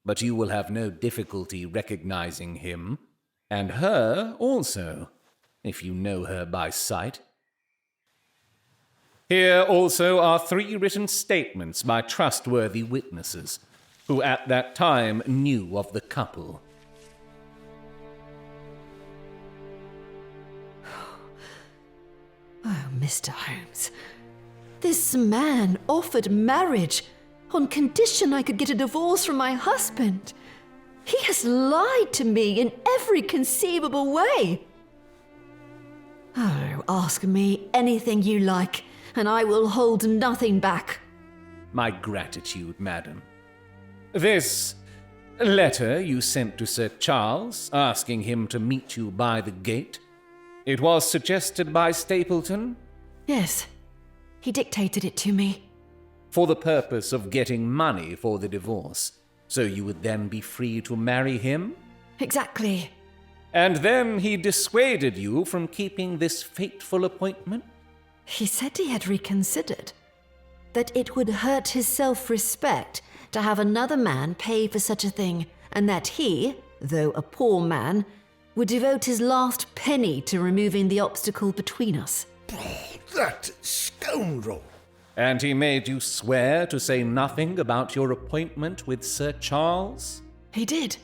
but you will have no difficulty recognizing him, and her also, if you know her by sight. Here also are 3 written statements by trustworthy witnesses, who at that time knew of the couple. Oh, Mr. Holmes, this man offered marriage on condition I could get a divorce from my husband. He has lied to me in every conceivable way. Oh, ask me anything you like, and I will hold nothing back. My gratitude, madam. This letter you sent to Sir Charles, asking him to meet you by the gate, it was suggested by Stapleton? Yes, he dictated it to me. For the purpose of getting money for the divorce, so you would then be free to marry him? Exactly. And then he dissuaded you from keeping this fateful appointment? He said he had reconsidered. That it would hurt his self-respect to have another man pay for such a thing, and that he, though a poor man, would devote his last penny to removing the obstacle between us. That scoundrel! And he made you swear to say nothing about your appointment with Sir Charles? He did.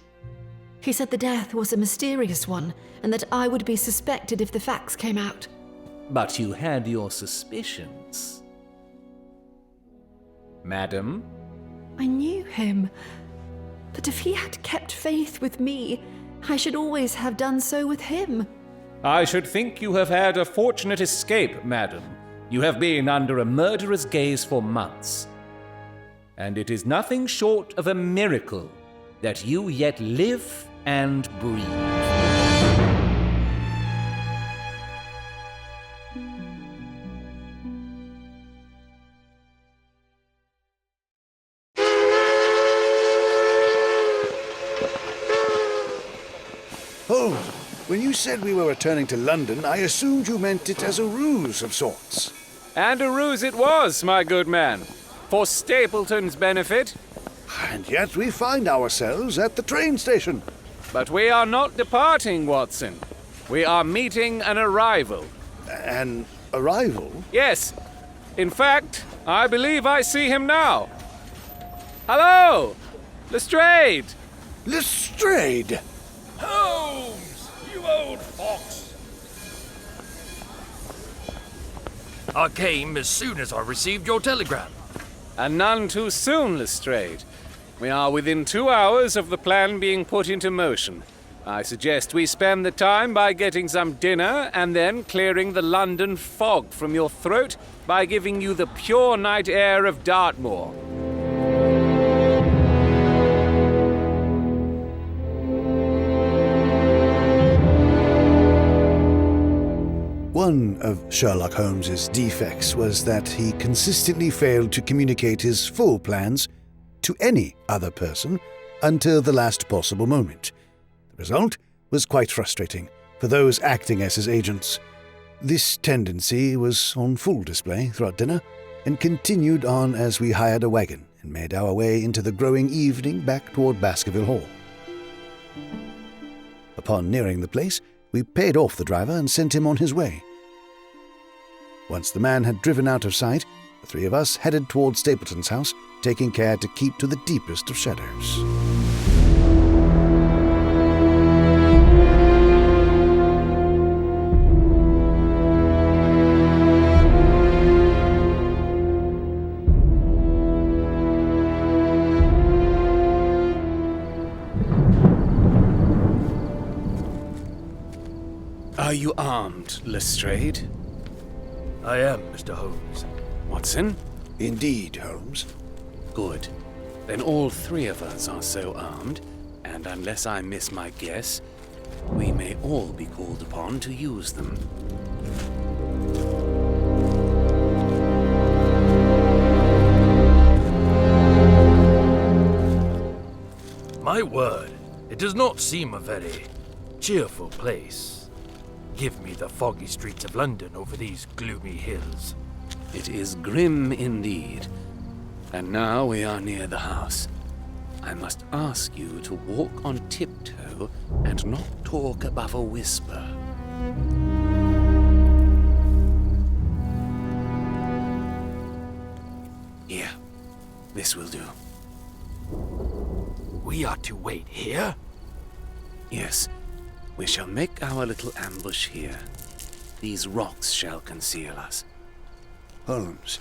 He said the death was a mysterious one, and that I would be suspected if the facts came out. But you had your suspicions. Madam? I knew him. But if he had kept faith with me, I should always have done so with him. I should think you have had a fortunate escape, madam. You have been under a murderer's gaze for months. And it is nothing short of a miracle that you yet live and breathe. When you said we were returning to London, I assumed you meant it as a ruse of sorts. And a ruse it was, my good man. For Stapleton's benefit. And yet we find ourselves at the train station. But we are not departing, Watson. We are meeting an arrival. An arrival? Yes. In fact, I believe I see him now. Hello! Lestrade! Lestrade! Holmes, you old fox! I came as soon as I received your telegram. And none too soon, Lestrade. We are within 2 hours of the plan being put into motion. I suggest we spend the time by getting some dinner and then clearing the London fog from your throat by giving you the pure night air of Dartmoor. One of Sherlock Holmes's defects was that he consistently failed to communicate his full plans to any other person until the last possible moment. The result was quite frustrating for those acting as his agents. This tendency was on full display throughout dinner and continued on as we hired a wagon and made our way into the growing evening back toward Baskerville Hall. Upon nearing the place, we paid off the driver and sent him on his way. Once the man had driven out of sight, the three of us headed toward Stapleton's house, taking care to keep to the deepest of shadows. Are you armed, Lestrade? I am, Mr. Holmes. Watson? Indeed, Holmes. Good. Then all three of us are so armed, and unless I miss my guess, we may all be called upon to use them. My word, it does not seem a very cheerful place. Give me the foggy streets of London over these gloomy hills. It is grim indeed. And now we are near the house. I must ask you to walk on tiptoe and not talk above a whisper. Here, this will do. We are to wait here? Yes. We shall make our little ambush here. These rocks shall conceal us. Holmes,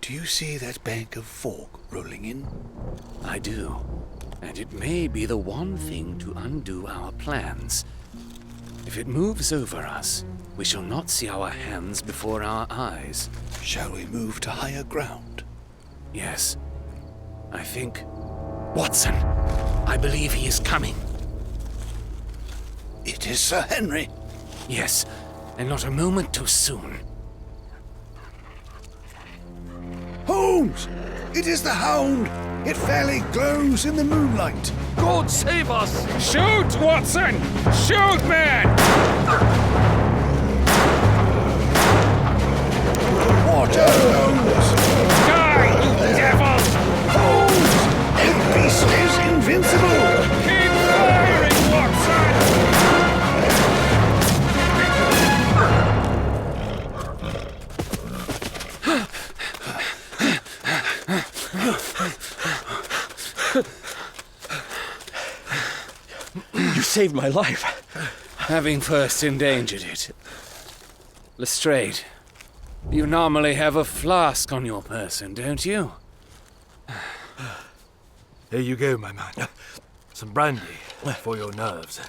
do you see that bank of fog rolling in? I do. And it may be the one thing to undo our plans. If it moves over us, we shall not see our hands before our eyes. Shall we move to higher ground? Yes. I think... Watson! I believe he is coming. It is Sir Henry. Yes, and not a moment too soon. Holmes! It is the Hound! It fairly glows in the moonlight. God save us! Shoot, Watson! Shoot, man! What a Holmes! Die, you devil! Holmes! The beast is invincible! Keep firing, Watson! You saved my life. Having first endangered it. Lestrade, you normally have a flask on your person, don't you? Here you go, my man. Some brandy for your nerves.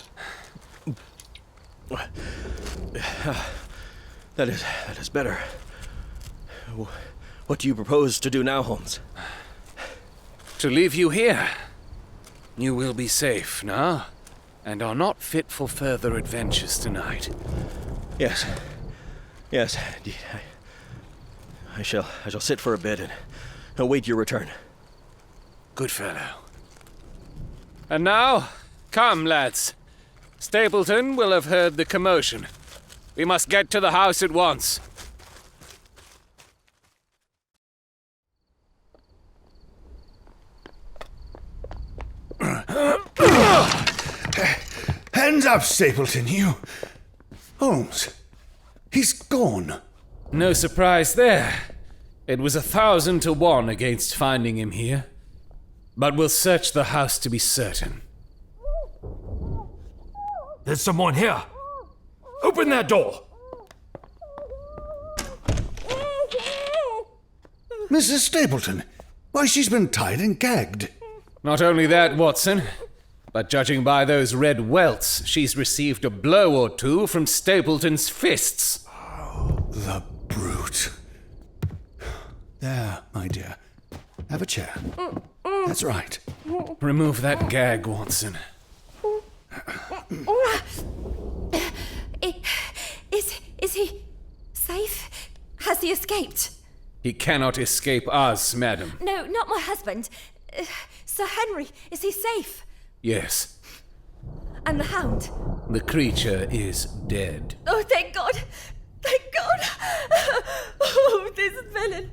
That is better. What do you propose to do now, Holmes? To leave you here. You will be safe now, and are not fit for further adventures tonight. Yes. Yes, indeed. I shall sit for a bit and await your return. Good fellow. And now, come, lads. Stapleton will have heard the commotion. We must get to the house at once. Hands up, Stapleton, you. Holmes, he's gone. No surprise there. It was 1,000 to 1 against finding him here. But we'll search the house to be certain. There's someone here. Open that door. Mrs. Stapleton, why, she's been tied and gagged. Not only that, Watson, but judging by those red welts, she's received a blow or two from Stapleton's fists. Oh, the brute. There, my dear. Have a chair. That's right. Remove that gag, Watson. Is he safe? Has he escaped? He cannot escape us, madam. No, not my husband. Sir Henry, is he safe? Yes. And the Hound? The creature is dead. Oh, thank God! Thank God! Oh, this villain!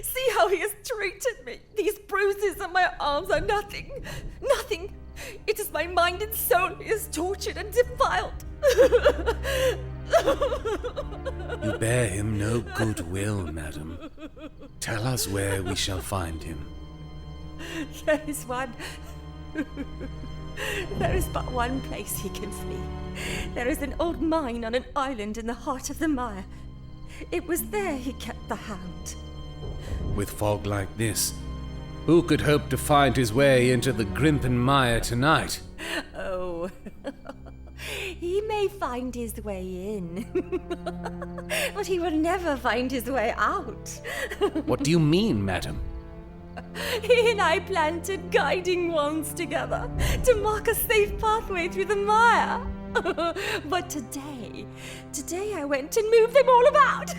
See how he has treated me! These bruises on my arms are nothing! Nothing! It is my mind and soul he has tortured and defiled! You bear him no goodwill, madam. Tell us where we shall find him. There is one. There is but one place he can flee. There is an old mine on an island in the heart of the mire. It was there he kept the Hound. With fog like this, who could hope to find his way into the Grimpen mire tonight? Oh, he may find his way in, but he will never find his way out. What do you mean, madam? He and I planted guiding wands together to mark a safe pathway through the mire. But today I went and moved them all about.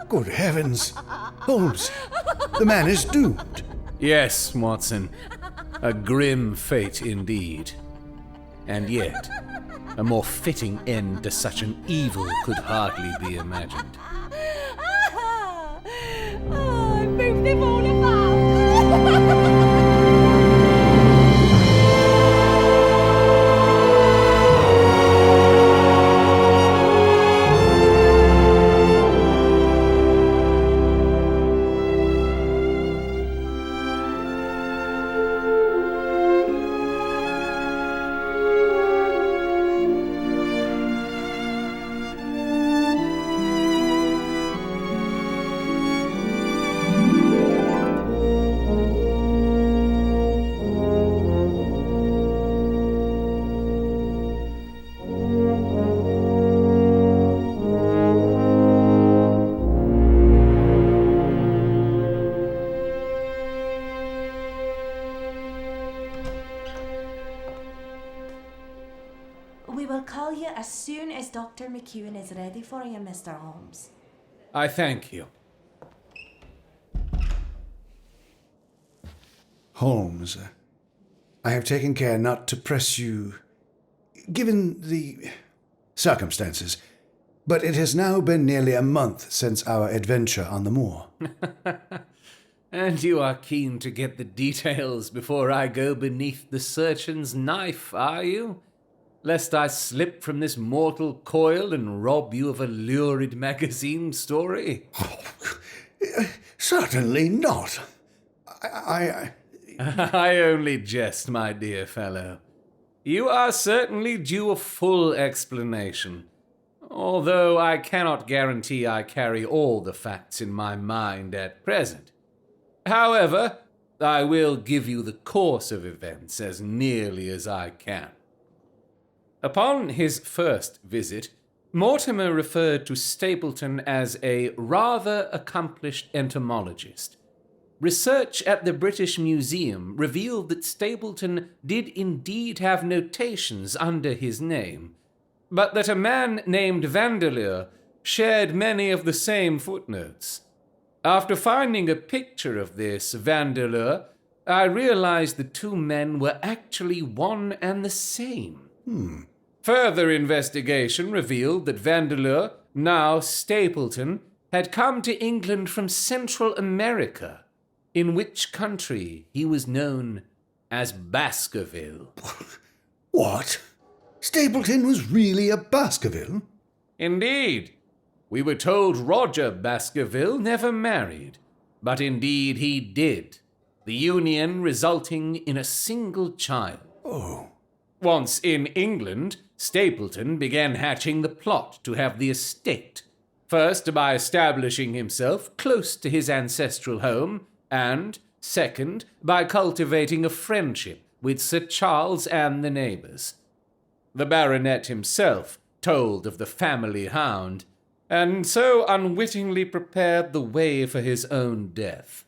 Good heavens. Holmes, the man is doomed. Yes, Watson. A grim fate indeed. And yet, a more fitting end to such an evil could hardly be imagined. I moved them all about. We will call you as soon as Dr. McEwen is ready for you, Mr. Holmes. I thank you. Holmes, I have taken care not to press you, given the circumstances, but it has now been nearly a month since our adventure on the moor. And you are keen to get the details before I go beneath the surgeon's knife, are you? Lest I slip from this mortal coil and rob you of a lurid magazine story? Certainly not. I only jest, my dear fellow. You are certainly due a full explanation, although I cannot guarantee I carry all the facts in my mind at present. However, I will give you the course of events as nearly as I can. Upon his first visit, Mortimer referred to Stapleton as a rather accomplished entomologist. Research at the British Museum revealed that Stapleton did indeed have notations under his name, but that a man named Vandeleur shared many of the same footnotes. After finding a picture of this Vandeleur, I realized the two men were actually one and the same. Further investigation revealed that Vandeleur, now Stapleton, had come to England from Central America, in which country he was known as Baskerville. What? Stapleton was really a Baskerville? Indeed. We were told Roger Baskerville never married, but indeed he did, the union resulting in a single child. Oh. Once in England, Stapleton began hatching the plot to have the estate, first by establishing himself close to his ancestral home, and, second, by cultivating a friendship with Sir Charles and the neighbours. The baronet himself told of the family hound, and so unwittingly prepared the way for his own death.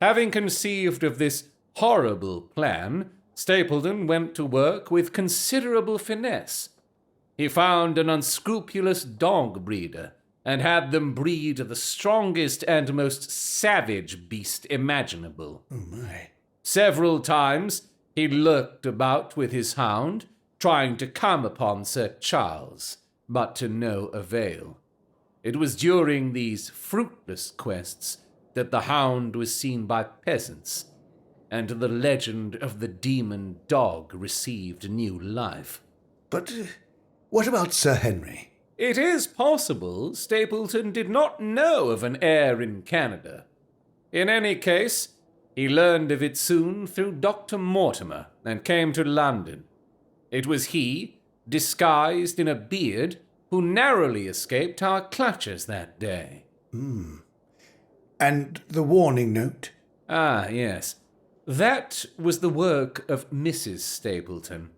Having conceived of this horrible plan, Stapleton went to work with considerable finesse. He found an unscrupulous dog breeder, and had them breed the strongest and most savage beast imaginable. Oh my. Several times he lurked about with his hound, trying to come upon Sir Charles, but to no avail. It was during these fruitless quests that the hound was seen by peasants, and the legend of the demon dog received new life. But what about Sir Henry? It is possible Stapleton did not know of an heir in Canada. In any case, he learned of it soon through Dr. Mortimer and came to London. It was he, disguised in a beard, who narrowly escaped our clutches that day. And the warning note? Ah, yes. That was the work of Mrs. Stapleton.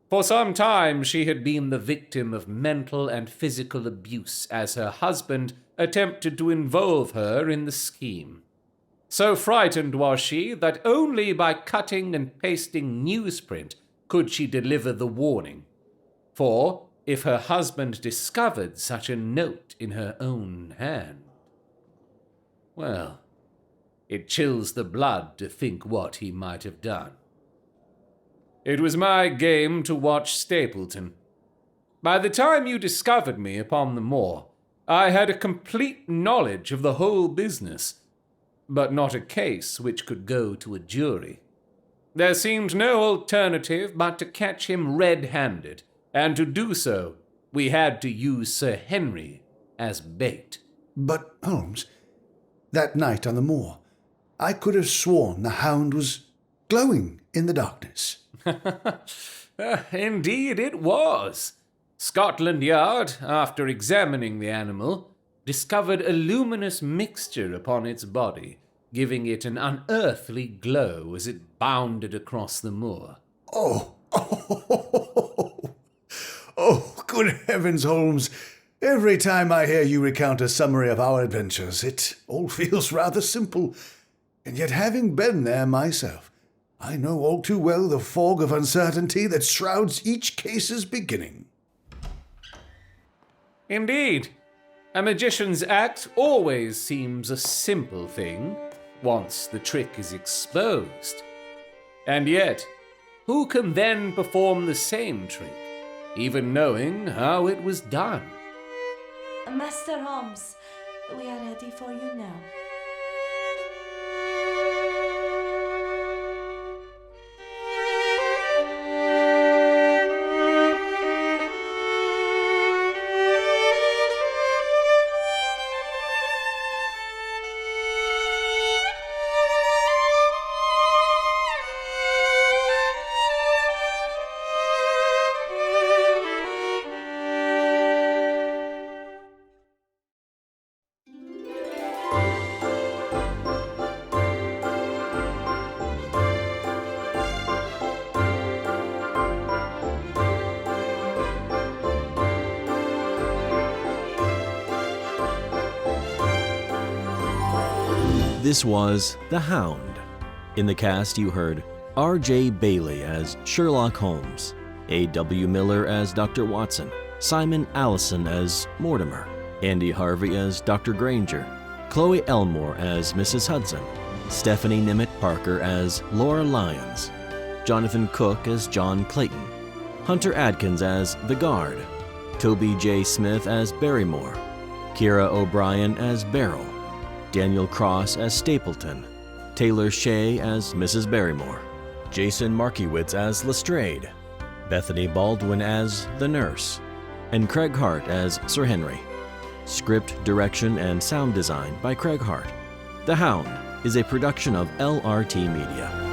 For some time she had been the victim of mental and physical abuse as her husband attempted to involve her in the scheme. So frightened was she that only by cutting and pasting newsprint could she deliver the warning. For if her husband discovered such a note in her own hand, well, it chills the blood to think what he might have done. It was my game to watch Stapleton. By the time you discovered me upon the moor, I had a complete knowledge of the whole business, but not a case which could go to a jury. There seemed no alternative but to catch him red-handed, and to do so, we had to use Sir Henry as bait. But, Holmes, that night on the moor, I could have sworn the hound was glowing in the darkness. Indeed it was. Scotland Yard, after examining the animal, discovered a luminous mixture upon its body, giving it an unearthly glow as it bounded across the moor. Oh, good heavens, Holmes. Every time I hear you recount a summary of our adventures, it all feels rather simple. And yet, having been there myself, I know all too well the fog of uncertainty that shrouds each case's beginning. Indeed. A magician's act always seems a simple thing, once the trick is exposed. And yet, who can then perform the same trick, even knowing how it was done? Master Holmes, we are ready for you now. This was The Hound. In the cast, you heard R.J. Bayley as Sherlock Holmes, A.W. Miller as Dr. Watson, Simon Allison as Mortimer, Andy Harvey as Dr. Granger, Chloe Elmore as Mrs. Hudson, Stephanie Nimmitt Parker as Laura Lyons, Jonathan Cook as John Clayton, Hunter Adkins as The Guard, Toby J. Smith as Barrymore, Kira O'Brien as Beryl, Daniel Cross as Stapleton, Taylor Shea as Mrs. Barrymore, Jason Markiewicz as Lestrade, Bethany Baldwin as the nurse, and Craig Hart as Sir Henry. Script, direction, and sound design by Craig Hart. The Hound is a production of LRT Media.